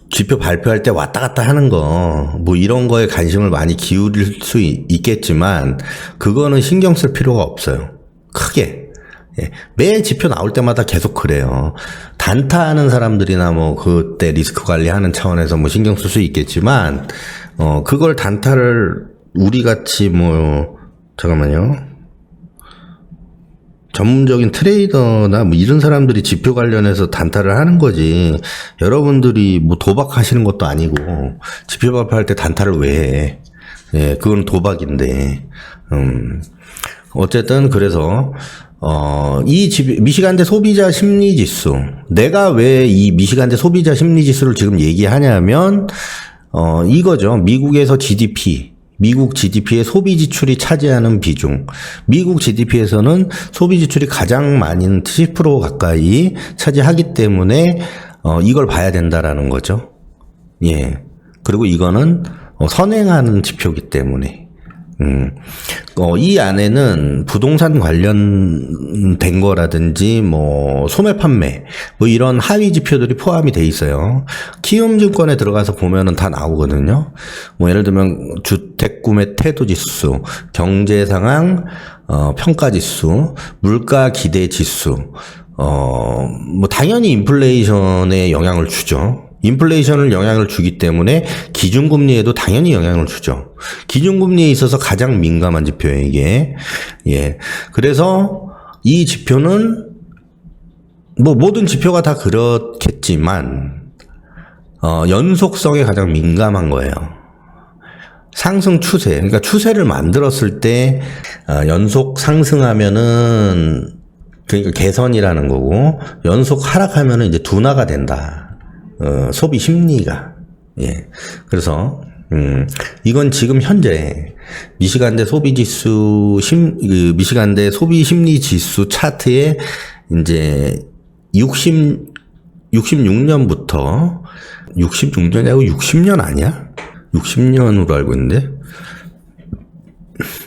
지표 발표할 때 왔다 갔다 하는 거, 뭐 이런 거에 관심을 많이 기울일 수 있겠지만, 그거는 신경 쓸 필요가 없어요. 크게. 예. 매 지표 나올 때마다 계속 그래요. 단타하는 사람들이나 뭐 그때 리스크 관리하는 차원에서 뭐 신경 쓸 수 있겠지만, 그걸 단타를 우리 같이 뭐, 잠깐만요. 전문적인 트레이더나 뭐 이런 사람들이 지표 관련해서 단타를 하는 거지. 여러분들이 뭐 도박하시는 것도 아니고, 지표 발표할 때 단타를 왜 해? 예, 그건 도박인데. 어쨌든 그래서 미시간대 소비자 심리지수. 내가 왜 이 미시간대 소비자 심리지수를 지금 얘기하냐면, 이거죠. 미국에서 미국 GDP의 소비 지출이 차지하는 비중. 미국 GDP에서는 소비 지출이 가장 많은 70% 가까이 차지하기 때문에, 이걸 봐야 된다라는 거죠. 예. 그리고 이거는 선행하는 지표이기 때문에. 이 안에는 부동산 관련된 거라든지, 뭐, 소매 판매, 뭐 이런 하위 지표들이 포함이 돼 있어요. 키움증권에 들어가서 보면은 다 나오거든요. 뭐, 예를 들면, 주택구매 태도지수, 경제상황, 평가지수, 물가기대지수, 뭐, 당연히 인플레이션에 영향을 주죠. 인플레이션을 영향을 주기 때문에 기준금리에도 당연히 영향을 주죠. 기준금리에 있어서 가장 민감한 지표예요, 이게. 예. 그래서 이 지표는 뭐 모든 지표가 다 그렇겠지만, 연속성에 가장 민감한 거예요. 상승 추세. 그러니까 추세를 만들었을 때, 연속 상승하면은, 그러니까 개선이라는 거고, 연속 하락하면은 이제 둔화가 된다. 소비 심리가. 예. 그래서, 이건 지금 현재 미시간대 미시간대 소비 심리 지수 차트에 이제 66년부터 66년이 아니고 60년 아니야? 60년으로 알고 있는데?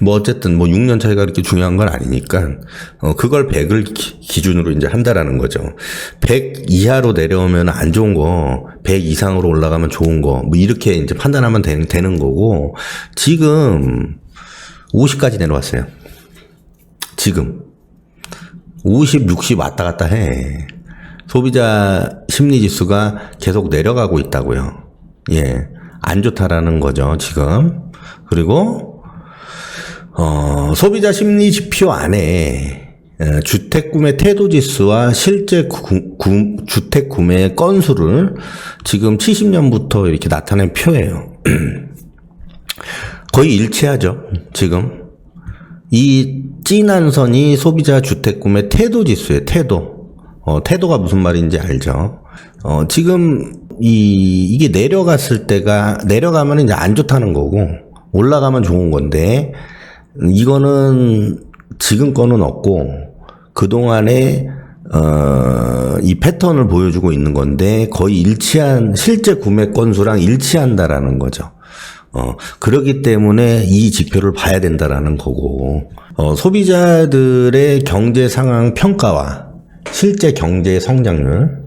뭐 어쨌든 뭐 6년 차이가 그렇게 중요한 건 아니니까 그걸 100을 기준으로 이제 한다라는 거죠. 100 이하로 내려오면 안 좋은 거, 100 이상으로 올라가면 좋은 거, 뭐 이렇게 이제 판단하면 되는 거고, 지금 50까지 내려왔어요. 지금 50, 60 왔다 갔다 해. 소비자 심리 지수가 계속 내려가고 있다고요. 예, 안 좋다라는 거죠, 지금. 그리고 소비자 심리 지표 안에 주택 구매 태도 지수와 실제 주택 구매 건수를 지금 70년부터 이렇게 나타낸 표예요. 거의 일치하죠, 지금. 이 진한 선이 소비자 주택 구매 태도 지수예요, 태도. 태도가 무슨 말인지 알죠? 지금 이게 내려가면 이제 안 좋다는 거고, 올라가면 좋은 건데, 이거는 지금 거는 없고 그동안에 이 패턴을 보여주고 있는 건데 거의 실제 구매 건수랑 일치한다라는 거죠. 그렇기 때문에 이 지표를 봐야 된다라는 거고, 소비자들의 경제 상황 평가와 실제 경제 성장률,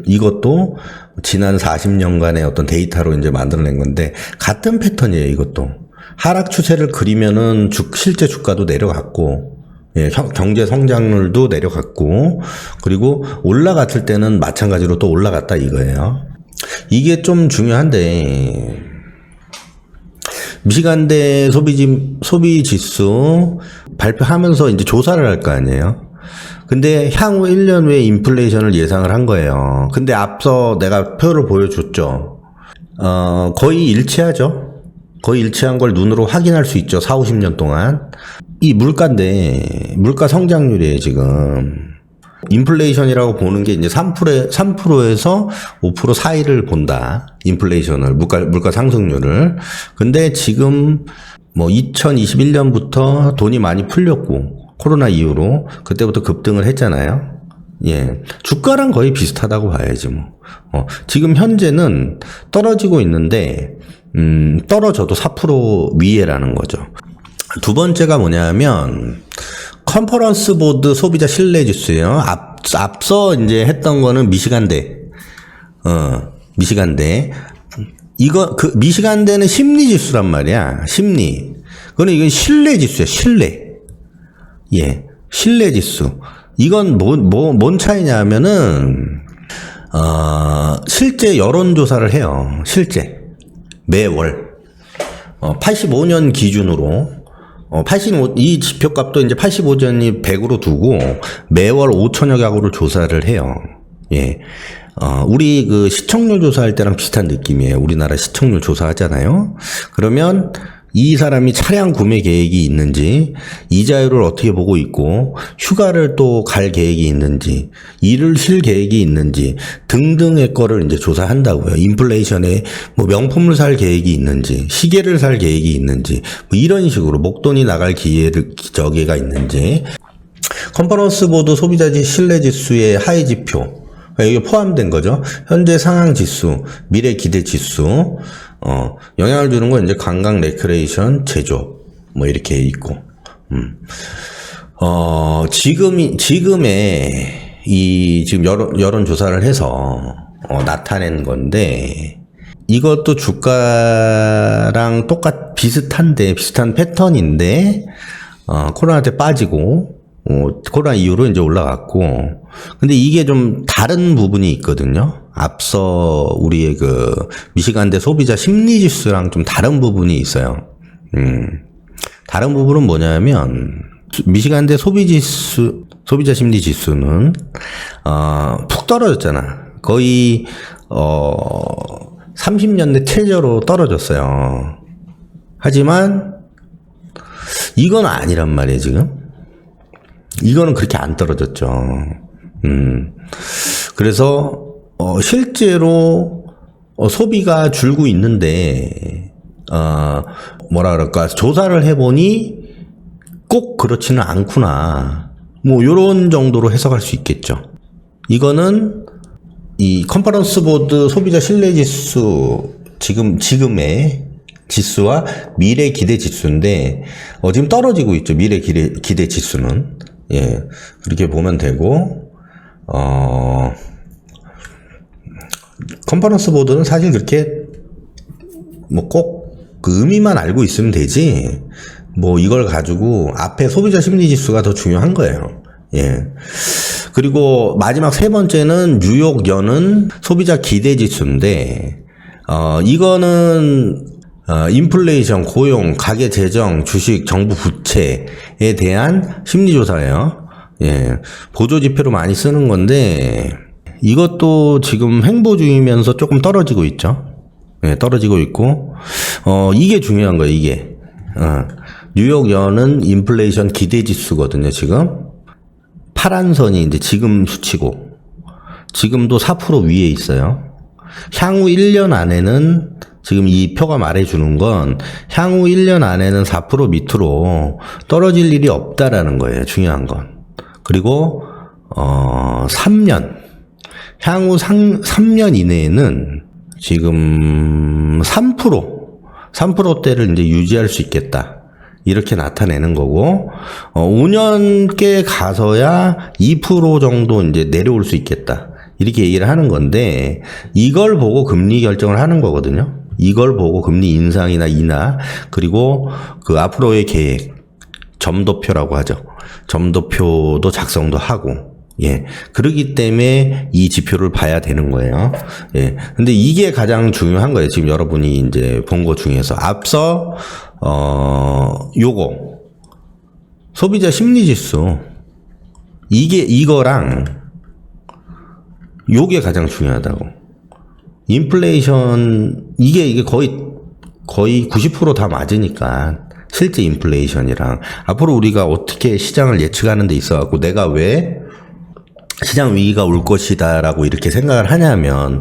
이것도 지난 40년간의 어떤 데이터로 이제 만들어낸 건데 같은 패턴이에요, 이것도. 하락 추세를 그리면은 실제 주가도 내려갔고, 예, 경제 성장률도 내려갔고, 그리고 올라갔을 때는 마찬가지로 또 올라갔다 이거예요. 이게 좀 중요한데, 미시간대 소비 지수 발표하면서 이제 조사를 할 거 아니에요. 근데 향후 1년 후에 인플레이션을 예상을 한 거예요. 근데 앞서 내가 표를 보여줬죠. 거의 일치하죠. 거의 일치한 걸 눈으로 확인할 수 있죠. 4, 50년 동안. 이 물가인데, 물가 성장률이에요, 지금. 인플레이션이라고 보는 게 이제 3%에서 5% 사이를 본다. 인플레이션을, 물가 상승률을. 근데 지금 뭐 2021년부터 돈이 많이 풀렸고, 코로나 이후로 그때부터 급등을 했잖아요. 예. 주가랑 거의 비슷하다고 봐야지 뭐. 지금 현재는 떨어지고 있는데, 떨어져도 4% 위에라는 거죠. 두 번째가 뭐냐면, 컨퍼런스 보드 소비자 신뢰 지수예요. 앞서 이제 했던 거는 미시간대. 미시간대. 미시간대는 심리 지수란 말이야. 심리. 그거는 이건 신뢰 지수야, 신뢰. 예. 신뢰 지수. 이건 뭔 차이냐 하면은, 실제 여론조사를 해요. 실제. 매월. 85년 기준으로. 이 지표값도 이제 85전이 100으로 두고 매월 5천여 가구를 조사를 해요. 예. 우리 그 시청률 조사할 때랑 비슷한 느낌이에요. 우리나라 시청률 조사하잖아요. 그러면 이 사람이 차량 구매 계획이 있는지, 이자율을 어떻게 보고 있고, 휴가를 또 갈 계획이 있는지, 일을 쉴 계획이 있는지, 등등의 거를 이제 조사한다고요. 인플레이션에 뭐 명품을 살 계획이 있는지, 시계를 살 계획이 있는지, 뭐 이런 식으로 목돈이 나갈 저기가 있는지. 컨퍼런스 보드 소비자 신뢰 지수의 하위 지표. 여기 포함된 거죠. 현재 상황 지수, 미래 기대 지수, 영향을 주는 건 이제 관광, 레크레이션, 제조업, 뭐 이렇게 있고, 지금 여론조사를 해서, 나타낸 건데, 이것도 주가랑 비슷한 패턴인데, 코로나 때 빠지고, 코로나 이후로 이제 올라갔고, 근데 이게 좀 다른 부분이 있거든요. 앞서 우리의 그 미시간대 소비자 심리 지수랑 좀 다른 부분이 있어요. 다른 부분은 뭐냐면, 미시간대 소비자 심리 지수는, 푹 떨어졌잖아. 거의, 30년대 최저로 떨어졌어요. 하지만, 이건 아니란 말이에요, 지금. 이거는 그렇게 안 떨어졌죠. 그래서, 실제로, 소비가 줄고 있는데, 뭐라 그럴까, 조사를 해보니 꼭 그렇지는 않구나. 뭐, 요런 정도로 해석할 수 있겠죠. 이거는, 이 컨퍼런스 보드 소비자 신뢰 지수, 지금의 지수와 미래 기대 지수인데, 지금 떨어지고 있죠. 미래 기대 지수는. 예, 그렇게 보면 되고, 컨퍼런스 보드는 사실 그렇게, 뭐 꼭 그 의미만 알고 있으면 되지, 뭐 이걸 가지고 앞에 소비자 심리 지수가 더 중요한 거예요. 예. 그리고 마지막 세 번째는 뉴욕 연은 소비자 기대 지수인데, 이거는 인플레이션, 고용, 가계 재정, 주식, 정부 부채에 대한 심리조사예요. 예. 보조지표로 많이 쓰는 건데, 이것도 지금 횡보 중이면서 조금 떨어지고 있죠. 예, 떨어지고 있고, 이게 중요한 거예요, 이게. 뉴욕 연은 인플레이션 기대 지수거든요, 지금. 파란 선이 이제 지금 수치고, 지금도 4% 위에 있어요. 향후 1년 안에는 지금 이 표가 말해주는 건 향후 1년 안에는 4% 밑으로 떨어질 일이 없다라는 거예요. 중요한 건. 그리고 3년 향후 3년 이내에는 지금 3%대를 이제 유지할 수 있겠다. 이렇게 나타내는 거고, 5년께 가서야 2% 정도 이제 내려올 수 있겠다. 이렇게 얘기를 하는 건데, 이걸 보고 금리 결정을 하는 거거든요. 이걸 보고 금리 인상이나 인하, 그리고 그 앞으로의 계획, 점도표라고 하죠. 점도표도 작성도 하고, 예. 그러기 때문에 이 지표를 봐야 되는 거예요. 예. 근데 이게 가장 중요한 거예요. 지금 여러분이 이제 본 거 중에서. 앞서, 요거. 소비자 심리지수. 이거랑, 요게 가장 중요하다고. 인플레이션, 이게 거의 90% 다 맞으니까. 실제 인플레이션이랑. 앞으로 우리가 어떻게 시장을 예측하는 데 있어갖고 내가 왜 시장 위기가 올 것이다라고 이렇게 생각을 하냐면,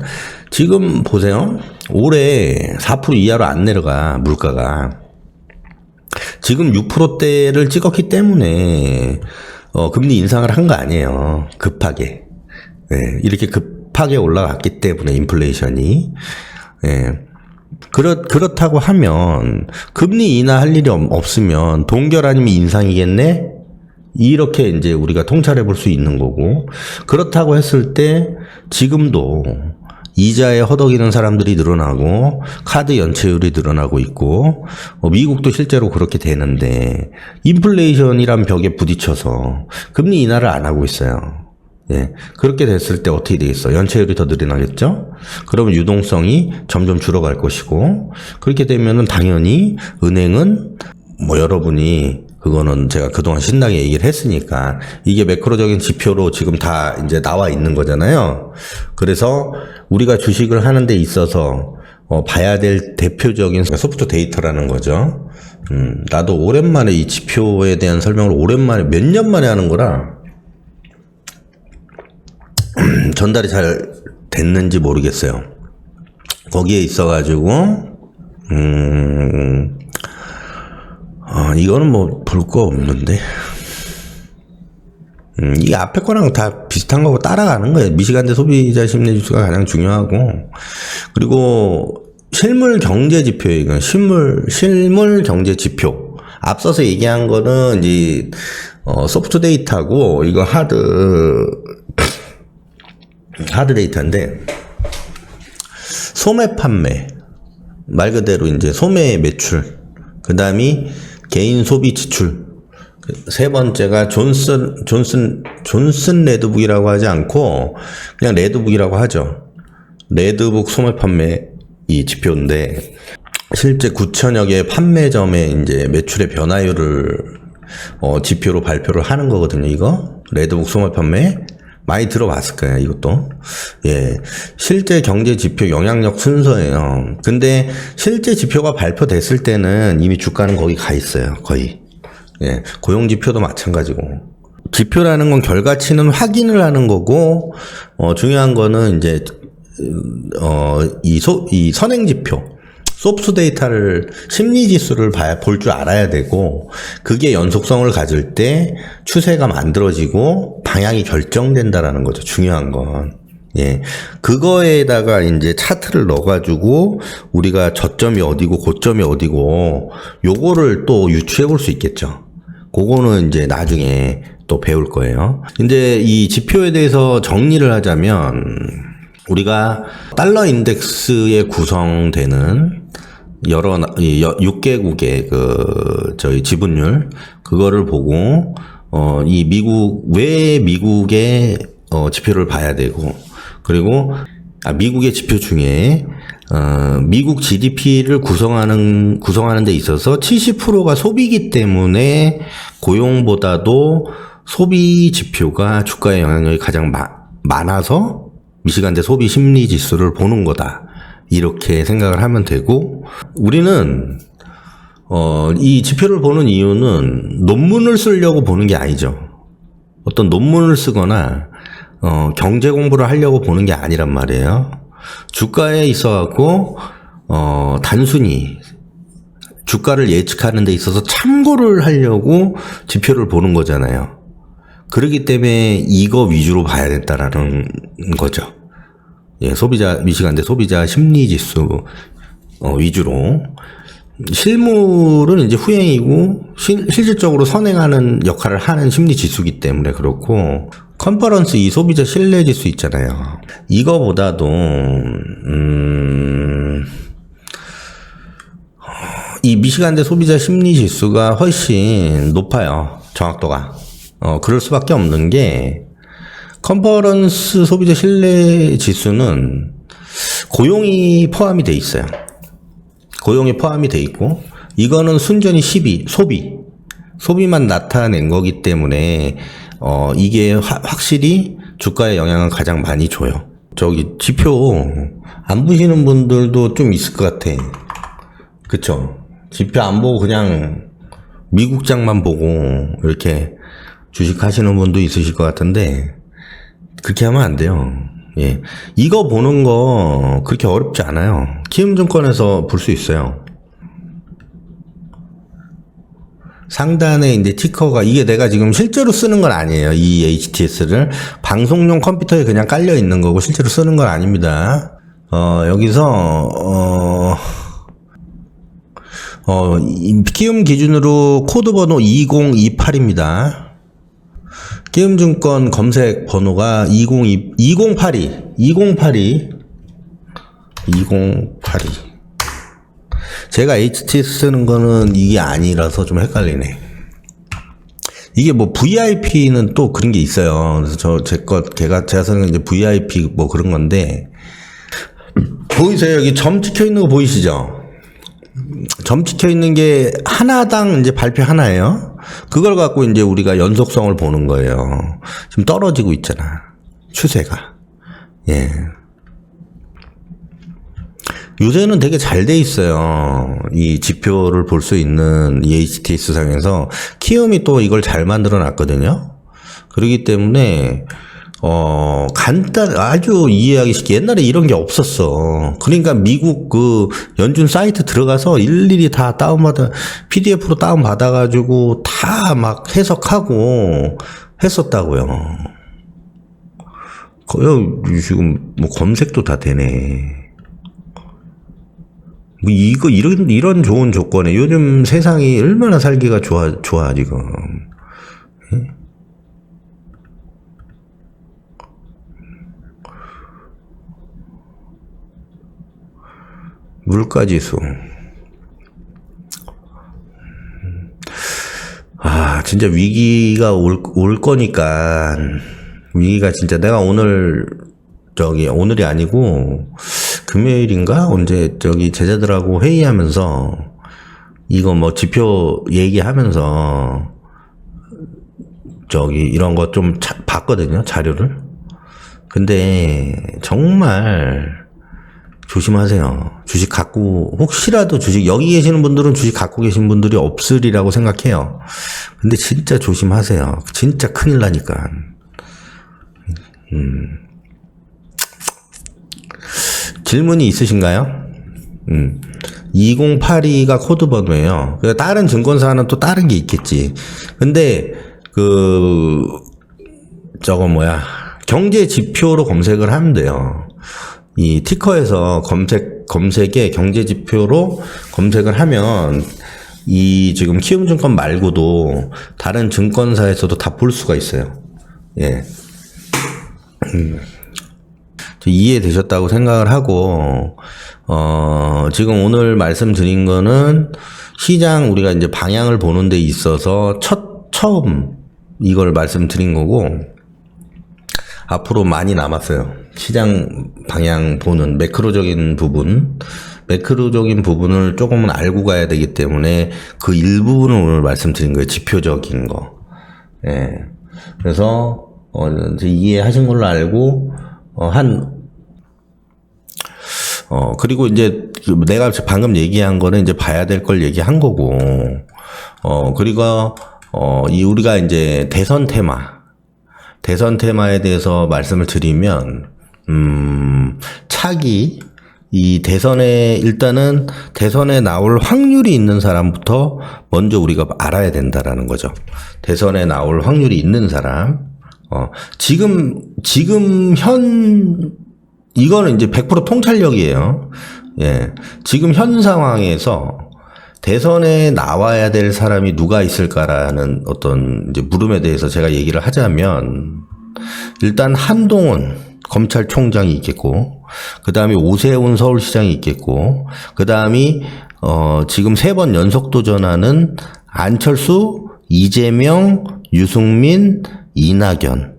지금 보세요. 올해 4% 이하로 안 내려가, 물가가. 지금 6%대를 찍었기 때문에, 금리 인상을 한 거 아니에요. 급하게. 네, 이렇게 급하게 올라갔기 때문에, 인플레이션이. 네. 그렇다고 하면, 금리 인하할 일이 없으면, 동결 아니면 인상이겠네? 이렇게 이제 우리가 통찰해 볼 수 있는 거고, 그렇다고 했을 때 지금도 이자에 허덕이는 사람들이 늘어나고 카드 연체율이 늘어나고 있고, 미국도 실제로 그렇게 되는데 인플레이션이란 벽에 부딪혀서 금리 인하를 안 하고 있어요. 예. 그렇게 됐을 때 어떻게 되겠어? 연체율이 더 늘어나겠죠? 그러면 유동성이 점점 줄어갈 것이고, 그렇게 되면은 당연히 은행은 여러분이 그거는 제가 그동안 신나게 얘기를 했으니까 이게 매크로적인 지표로 지금 다 이제 나와 있는 거잖아요. 그래서 우리가 주식을 하는 데 있어서 봐야 될 대표적인 소프트 데이터라는 거죠. 나도 오랜만에 이 지표에 대한 설명을 오랜만에 몇 년 만에 하는 거라 전달이 잘 됐는지 모르겠어요. 거기에 있어가지고 이거는 뭐 볼 거 없는데, 이 앞에 거랑 다 비슷한 거고 따라가는 거예요. 미시간대 소비자 심리지수가 가장 중요하고, 그리고 실물 경제 지표, 이건 실물 경제 지표. 앞서서 얘기한 거는 이제 소프트 데이터고, 이거 하드 데이터인데, 소매 판매, 말 그대로 이제 소매 매출, 그 다음이 개인 소비 지출. 세 번째가 존슨 레드북이라고 하지 않고 그냥 레드북이라고 하죠. 레드북 소매 판매 이 지표인데, 실제 9천여 개의 판매점의 이제 매출의 변화율을 지표로 발표를 하는 거거든요. 이거 레드북 소매 판매 많이 들어봤을 거예요, 이것도. 예. 실제 경제 지표 영향력 순서예요. 근데 실제 지표가 발표됐을 때는 이미 주가는 거기 가 있어요, 거의. 예. 고용 지표도 마찬가지고. 지표라는 건 결과치는 확인을 하는 거고, 중요한 거는 이제, 이 선행 지표. 소프트 데이터를, 심리 지수를 볼 줄 알아야 되고, 그게 연속성을 가질 때 추세가 만들어지고 방향이 결정된다라는 거죠. 중요한 건. 예. 그거에다가 이제 차트를 넣어가지고 우리가 저점이 어디고 고점이 어디고 요거를 또 유추해 볼 수 있겠죠. 그거는 이제 나중에 또 배울 거예요. 이제 이 지표에 대해서 정리를 하자면, 우리가 달러 인덱스에 구성되는 여러 6개국의 저희 지분율, 그거를 보고 이 왜 미국의 지표를 봐야 되고, 그리고 미국의 지표 중에 미국 GDP를 구성하는 데 있어서 70%가 소비이기 때문에 고용보다도 소비 지표가 주가의 영향력이 가장 많아서 미시간대 소비 심리 지수를 보는 거다. 이렇게 생각을 하면 되고, 우리는 이 지표를 보는 이유는 논문을 쓰려고 보는 게 아니죠. 어떤 논문을 쓰거나 경제 공부를 하려고 보는 게 아니란 말이에요. 주가에 있어갖고 단순히 주가를 예측하는 데 있어서 참고를 하려고 지표를 보는 거잖아요. 그렇기 때문에 이거 위주로 봐야 된다라는 거죠. 예, 미시간대 소비자 심리지수 위주로. 실물은 이제 후행이고 실질적으로 선행하는 역할을 하는 심리지수이기 때문에 그렇고, 컨퍼런스 이 소비자 신뢰지수 있잖아요. 이거보다도 이 미시간대 소비자 심리지수가 훨씬 높아요, 정확도가. 그럴 수밖에 없는 게, 컨퍼런스 소비자 신뢰 지수는 고용이 포함이 돼 있어요. 고용이 포함이 돼 있고, 이거는 순전히 소비만 나타낸 거기 때문에 이게 확실히 주가에 영향을 가장 많이 줘요. 저기 지표 안 보시는 분들도 좀 있을 것 같아. 그쵸? 지표 안 보고 그냥 미국장만 보고 이렇게 주식 하시는 분도 있으실 것 같은데, 그렇게 하면 안 돼요. 예. 이거 보는 거 그렇게 어렵지 않아요. 키움증권에서 볼 수 있어요. 상단에 이제 티커가, 이게 내가 지금 실제로 쓰는 건 아니에요. 이 HTS를. 방송용 컴퓨터에 그냥 깔려 있는 거고 실제로 쓰는 건 아닙니다. 여기서, 키움 기준으로 코드 번호 2028입니다. 키움증권 검색 번호가 2082. 제가 HTS 쓰는 거는 이게 아니라서 좀 헷갈리네. 이게 뭐 VIP는 또 그런 게 있어요. 그래서 제가 쓰는 건 이제 VIP 뭐 그런 건데, 보이세요? 여기 점 찍혀 있는 거 보이시죠? 점 찍혀 있는 게 하나당 이제 발표 하나예요. 그걸 갖고 이제 우리가 연속성을 보는 거예요. 지금 떨어지고 있잖아. 추세가. 예. 요새는 되게 잘 돼 있어요. 이 지표를 볼 수 있는 이 HTS 상에서 키움이 또 이걸 잘 만들어 놨거든요. 그렇기 때문에 아주 이해하기 쉽게, 옛날에 이런 게 없었어. 그러니까 미국 그 연준 사이트 들어가서 일일이 다 PDF로 다운받아가지고 다 막 해석하고 했었다고요. 지금 뭐 검색도 다 되네. 뭐 이런 좋은 조건에 요즘 세상이 얼마나 살기가 좋아, 지금. 예? 물가지수. 진짜 위기가 올 거니까, 위기가 진짜 내가 오늘이 아니고, 금요일인가? 언제 제자들하고 회의하면서, 이거 뭐 지표 얘기하면서, 이런 거 좀 봤거든요, 자료를. 근데, 정말, 조심하세요. 주식 갖고, 혹시라도 여기 계시는 분들은 주식 갖고 계신 분들이 없으리라고 생각해요. 근데 진짜 조심하세요. 진짜 큰일 나니까. '질문이 있으신가요? 2082가 코드 번호예요. 다른 증권사는 또 다른 게 있겠지. 근데, 경제 지표로 검색을 하면 돼요. 이 티커에서 검색에 경제 지표로 검색을 하면 이 지금 키움증권 말고도 다른 증권사에서도 다 볼 수가 있어요. 예. 이해되셨다고 생각을 하고, 지금 오늘 말씀드린 거는 시장 우리가 이제 방향을 보는 데 있어서 처음 이걸 말씀드린 거고, 앞으로 많이 남았어요. 시장 방향 보는 매크로적인 부분을 조금은 알고 가야 되기 때문에 그 일부분을 오늘 말씀드린 거예요. 지표적인 거. 예. 그래서, 이해하신 걸로 알고, 그리고 이제 내가 방금 얘기한 거는 이제 봐야 될 걸 얘기한 거고, 그리고, 우리가 이제 대선 테마에 대해서 말씀을 드리면, 이 일단은 대선에 나올 확률이 있는 사람부터 먼저 우리가 알아야 된다라는 거죠. 대선에 나올 확률이 있는 사람. 지금 이거는 이제 100% 통찰력이에요. 예. 지금 현 상황에서 대선에 나와야 될 사람이 누가 있을까라는 어떤 이제 물음에 대해서 제가 얘기를 하자면, 일단 한동훈 검찰총장이 있겠고, 그 다음에 오세훈 서울시장이 있겠고, 그 다음이 지금 3번 연속 도전하는 안철수, 이재명, 유승민, 이낙연,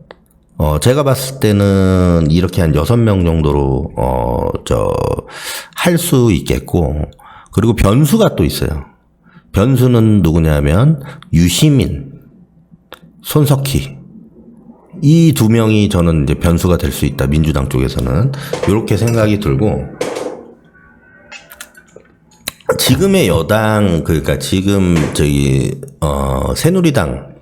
제가 봤을 때는 이렇게 한 6명 정도로, 할 수 있겠고, 그리고 변수가 또 있어요. 변수는 누구냐면, 유시민, 손석희. 이 두 명이 저는 이제 변수가 될 수 있다. 민주당 쪽에서는. 이렇게 생각이 들고, 지금의 여당, 그러니까 지금 새누리당,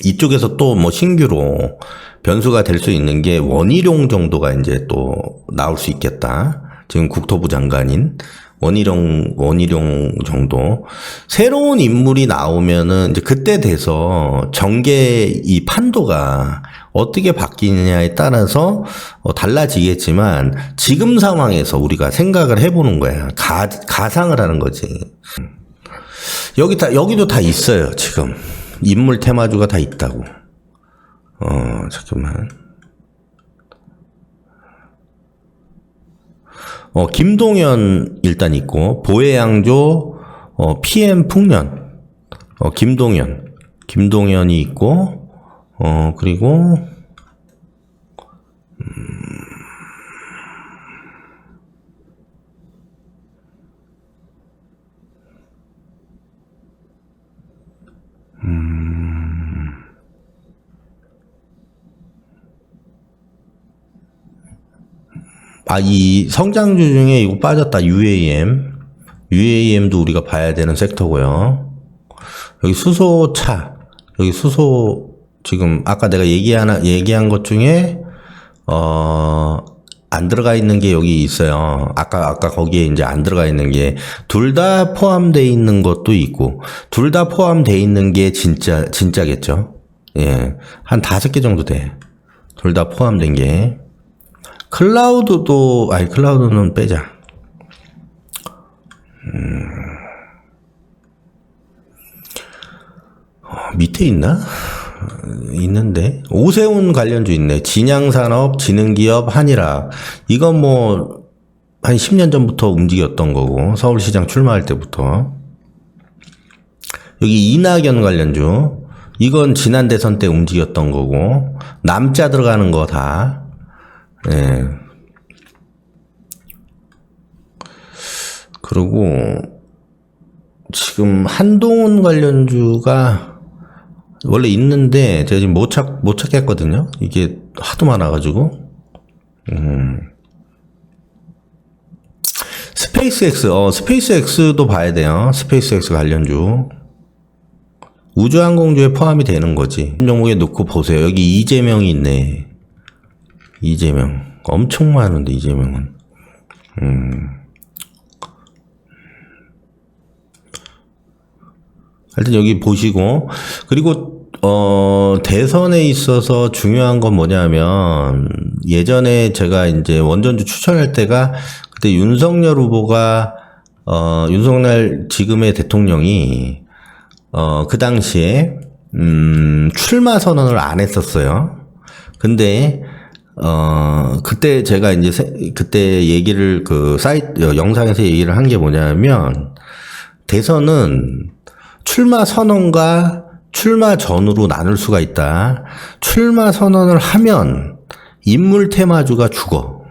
이쪽에서 또 뭐 신규로 변수가 될 수 있는 게 원희룡 정도가 이제 또 나올 수 있겠다. 지금 국토부 장관인 원희룡 정도. 새로운 인물이 나오면은 이제 그때 돼서 정계 이 판도가 어떻게 바뀌느냐에 따라서 달라지겠지만 지금 상황에서 우리가 생각을 해보는 거야. 가상을 하는 거지. 여기도 다 있어요, 지금. 인물 테마주가 다 있다고. 잠깐만. 김동연 일단 있고, 보혜양조, PM 풍년, 김동연이 있고, 그리고, 이 성장주 중에 이거 빠졌다. UAM도 우리가 봐야 되는 섹터고요. 여기 수소차, 여기 수소, 지금 아까 내가 얘기한 것 중에, 안 들어가 있는 게 여기 있어요. 아까 거기에 이제 안 들어가 있는 게, 둘 다 포함되어 있는 것도 있고, 둘 다 포함되어 있는 게 진짜겠죠. 예. 한 5개 정도 돼. 둘 다 포함된 게. 클라우드는 빼자. 밑에 있나? 있는데. 오세훈 관련주 있네. 진양산업, 지능기업, 한일학. 이건 뭐, 한 10년 전부터 움직였던 거고, 서울시장 출마할 때부터. 여기 이낙연 관련주. 이건 지난 대선 때 움직였던 거고, 남자 들어가는 거 다. 예. 그리고 지금 한동훈 관련주가 원래 있는데 제가 지금 못 찾겠거든요. 이게 하도 많아가지고. 스페이스X도 봐야 돼요. 스페이스X 관련주. 우주항공주에 포함이 되는 거지. 종목에 넣고 보세요. 여기 이재명이 있네. 이재명. 엄청 많은데, 이재명은. 하여튼 여기 보시고, 그리고, 대선에 있어서 중요한 건 뭐냐면, 예전에 제가 이제 원전주 추천할 때가, 그때 윤석열 후보가, 윤석열 지금의 대통령이, 그 당시에, 출마 선언을 안 했었어요. 근데, 그때 제가 이제 그때 얘기를 영상에서 얘기를 한 게 뭐냐면, 대선은 출마 선언과 출마 전으로 나눌 수가 있다. 출마 선언을 하면 인물 테마주가 죽어.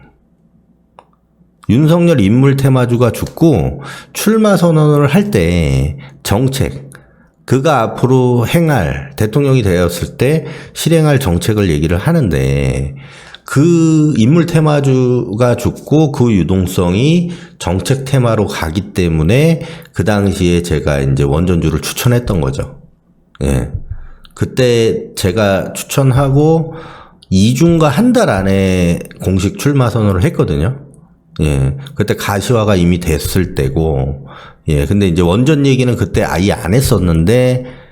윤석열 인물 테마주가 죽고, 출마 선언을 할 때 정책, 그가 앞으로 대통령이 되었을 때 실행할 정책을 얘기를 하는데, 그 인물 테마주가 죽고 그 유동성이 정책 테마로 가기 때문에 그 당시에 제가 이제 원전주를 추천했던 거죠. 예. 그때 제가 추천하고 2주인가 한 달 안에 공식 출마 선언을 했거든요. 예. 그때 가시화가 이미 됐을 때고, 예. 근데 이제 원전 얘기는 그때 아예 안 했었는데,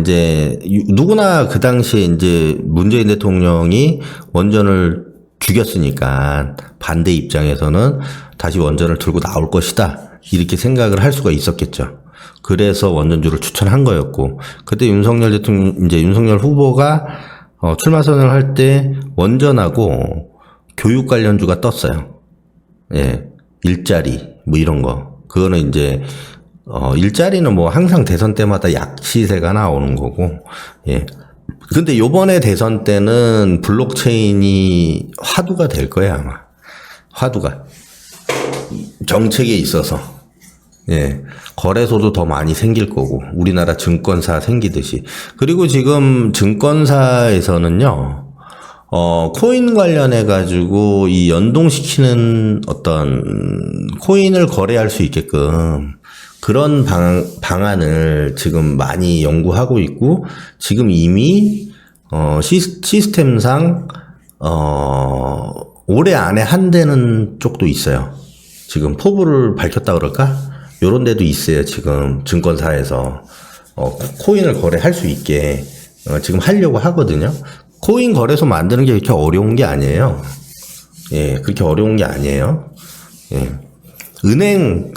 이제, 누구나 그 당시에 이제 문재인 대통령이 원전을 죽였으니까 반대 입장에서는 다시 원전을 들고 나올 것이다. 이렇게 생각을 할 수가 있었겠죠. 그래서 원전주를 추천한 거였고, 그때 윤석열 후보가 출마 선언을 할 때 원전하고 교육 관련주가 떴어요. 예. 일자리, 뭐 이런 거. 그거는 이제, 일자리는 뭐 항상 대선 때마다 약시세가 나오는 거고, 예. 근데 요번에 대선 때는 블록체인이 화두가 될 거야, 아마. 화두가. 정책에 있어서. 예. 거래소도 더 많이 생길 거고, 우리나라 증권사 생기듯이. 그리고 지금 증권사에서는요, 코인 관련해가지고 이 연동시키는 어떤 코인을 거래할 수 있게끔 그런 방안을 지금 많이 연구하고 있고, 지금 이미, 시스템상, 올해 안에 한다는 쪽도 있어요. 지금 포부를 밝혔다 그럴까? 요런 데도 있어요. 지금 증권사에서, 코인을 거래할 수 있게, 지금 하려고 하거든요. 코인 거래소 만드는 게 그렇게 어려운 게 아니에요. 예, 그렇게 어려운 게 아니에요. 예. 은행,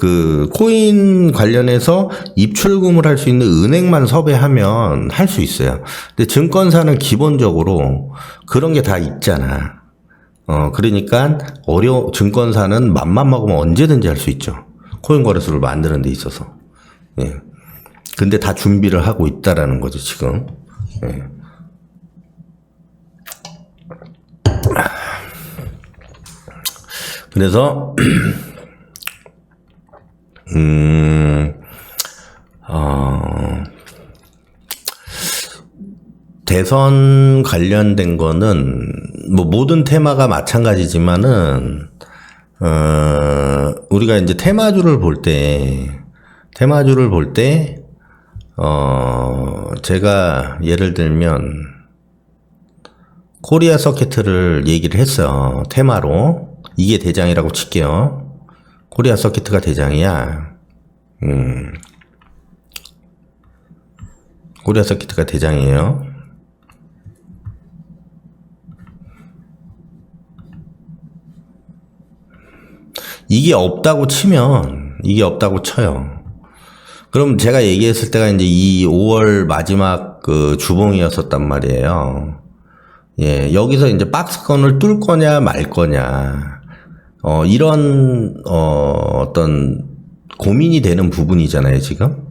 코인 관련해서 입출금을 할 수 있는 은행만 섭외하면 할 수 있어요. 근데 증권사는 기본적으로 그런 게 다 있잖아. 그러니까 증권사는 맘만 먹으면 언제든지 할 수 있죠. 코인 거래소를 만드는 데 있어서. 예. 근데 다 준비를 하고 있다라는 거죠, 지금. 예. 그래서, 대선 관련된 거는, 뭐, 모든 테마가 마찬가지지만은, 우리가 이제 테마주를 볼 때, 제가 예를 들면, 코리아 서킷을 얘기를 했어요. 테마로. 이게 대장이라고 칠게요. 코리아 서킷가 대장이야. 코리아 서킷가 대장이에요. 이게 없다고 쳐요. 그럼 제가 얘기했을 때가 이제 이 5월 마지막 주봉이었었단 말이에요. 예, 여기서 이제 박스권을 뚫을 거냐 말 거냐. 이런, 어떤 고민이 되는 부분이잖아요, 지금.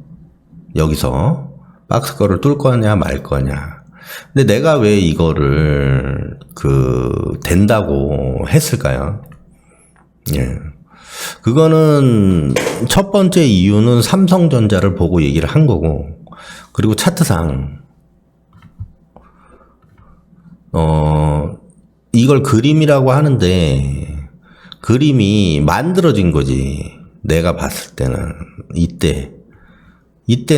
여기서. 박스권을 뚫을 거냐 말 거냐. 근데 내가 왜 이거를, 된다고 했을까요? 예. 그거는 첫 번째 이유는 삼성전자를 보고 얘기를 한 거고, 그리고 차트상, 이걸 그림이라고 하는데, 그림이 만들어진 거지. 내가 봤을 때는. 이때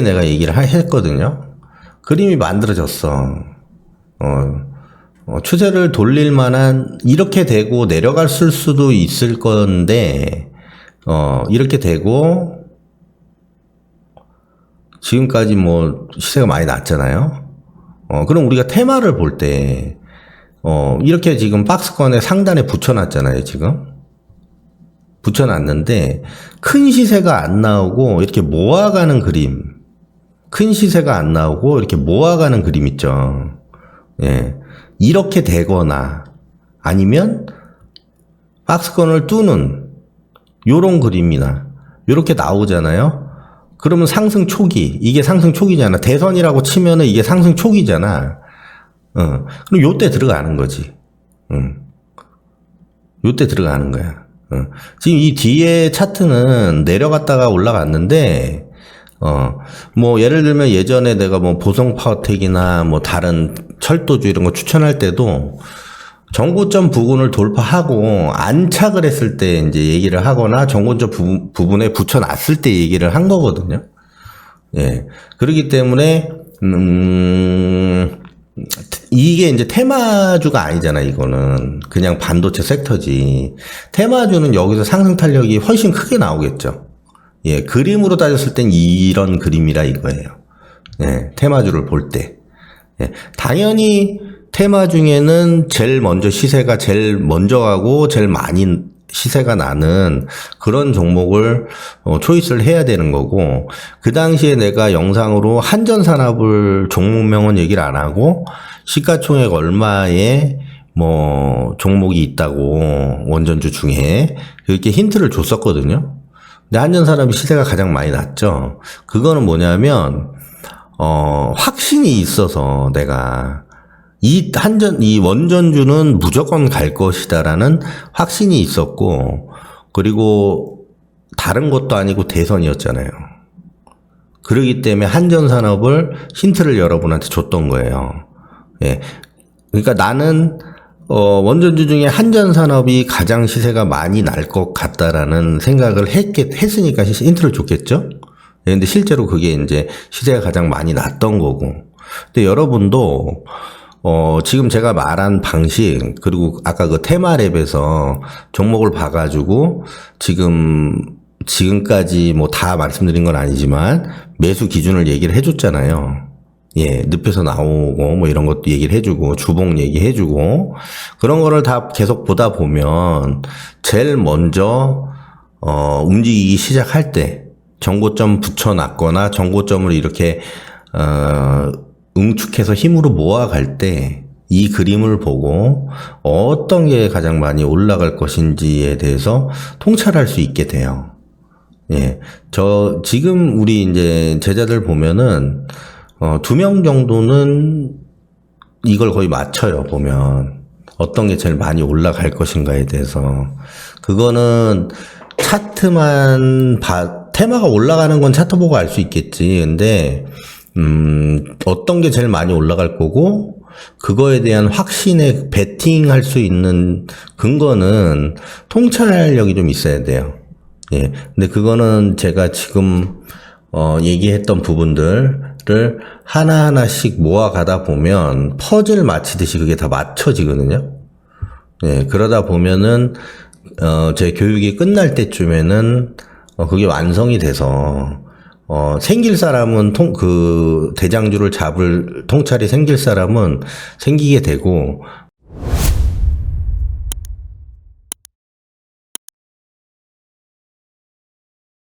내가 얘기를 했거든요. 그림이 만들어졌어. 추세를 돌릴 만한, 이렇게 되고 내려갈 수도 있을 건데, 이렇게 되고, 지금까지 뭐, 시세가 많이 났잖아요. 그럼 우리가 테마를 볼 때, 이렇게 지금 박스권에 상단에 붙여놨잖아요, 지금. 붙여놨는데, 큰 시세가 안 나오고, 이렇게 모아가는 그림. 큰 시세가 안 나오고, 이렇게 모아가는 그림 있죠. 예. 이렇게 되거나, 아니면, 박스권을 뚫는, 요런 그림이나, 요렇게 나오잖아요? 그러면 상승 초기, 이게 상승 초기잖아. 대선이라고 치면은 이게 상승 초기잖아. 그럼 요때 들어가는 거지. 요때 들어가는 거야. 지금 이 뒤에 차트는 내려갔다가 올라갔는데, 뭐, 예를 들면 예전에 내가 뭐 보성파워텍이나 뭐 다른 철도주 이런 거 추천할 때도 정고점 부근을 돌파하고 안착을 했을 때 이제 얘기를 하거나 정고점 부분에 붙여놨을 때 얘기를 한 거거든요. 예. 그렇기 때문에, 이게 이제 테마주가 아니잖아, 이거는. 그냥 반도체 섹터지. 테마주는 여기서 상승 탄력이 훨씬 크게 나오겠죠. 예, 그림으로 따졌을 땐 이런 그림이라 이거예요. 예, 테마주를 볼 때. 예, 당연히 테마 중에는 제일 먼저 시세가 제일 먼저 가고 제일 많이 시세가 나는 그런 종목을 초이스를 해야 되는 거고, 그 당시에 내가 영상으로 한전산업을 종목명은 얘기를 안 하고 시가총액 얼마의 뭐 종목이 있다고 원전주 중에 이렇게 힌트를 줬었거든요. 근데 한전산업이 시세가 가장 많이 났죠. 그거는 뭐냐면 확신이 있어서 내가 이 원전주는 무조건 갈 것이다라는 확신이 있었고, 그리고 다른 것도 아니고 대선이었잖아요. 그러기 때문에 한전산업을 힌트를 여러분한테 줬던 거예요. 예. 그러니까 나는 원전주 중에 한전산업이 가장 시세가 많이 날 것 같다라는 생각을 했으니까 힌트를 줬겠죠? 예, 근데 실제로 그게 이제 시세가 가장 많이 났던 거고. 근데 여러분도, 지금 제가 말한 방식, 그리고 아까 그 테마랩에서 종목을 봐가지고, 지금까지 뭐 다 말씀드린 건 아니지만, 매수 기준을 얘기를 해줬잖아요. 예, 늪에서 나오고, 뭐 이런 것도 얘기를 해주고, 주봉 얘기해주고, 그런 거를 다 계속 보다 보면, 제일 먼저, 움직이기 시작할 때, 정고점 붙여놨거나, 정고점을 이렇게, 응축해서 힘으로 모아갈 때, 이 그림을 보고, 어떤 게 가장 많이 올라갈 것인지에 대해서 통찰할 수 있게 돼요. 예. 지금 우리 이제 제자들 보면은, 2명 정도는 이걸 거의 맞춰요, 보면. 어떤 게 제일 많이 올라갈 것인가에 대해서. 그거는 테마가 올라가는 건 차트 보고 알 수 있겠지. 근데, 어떤 게 제일 많이 올라갈 거고, 그거에 대한 확신에 베팅할 수 있는 근거는 통찰력이 좀 있어야 돼요. 예. 근데 그거는 제가 지금, 얘기했던 부분들을 하나하나씩 모아가다 보면 퍼즐 맞히듯이 그게 다 맞춰지거든요. 예. 그러다 보면은, 제 교육이 끝날 때쯤에는, 그게 완성이 돼서, 생길 사람은 대장주를 잡을 통찰이 생길 사람은 생기게 되고,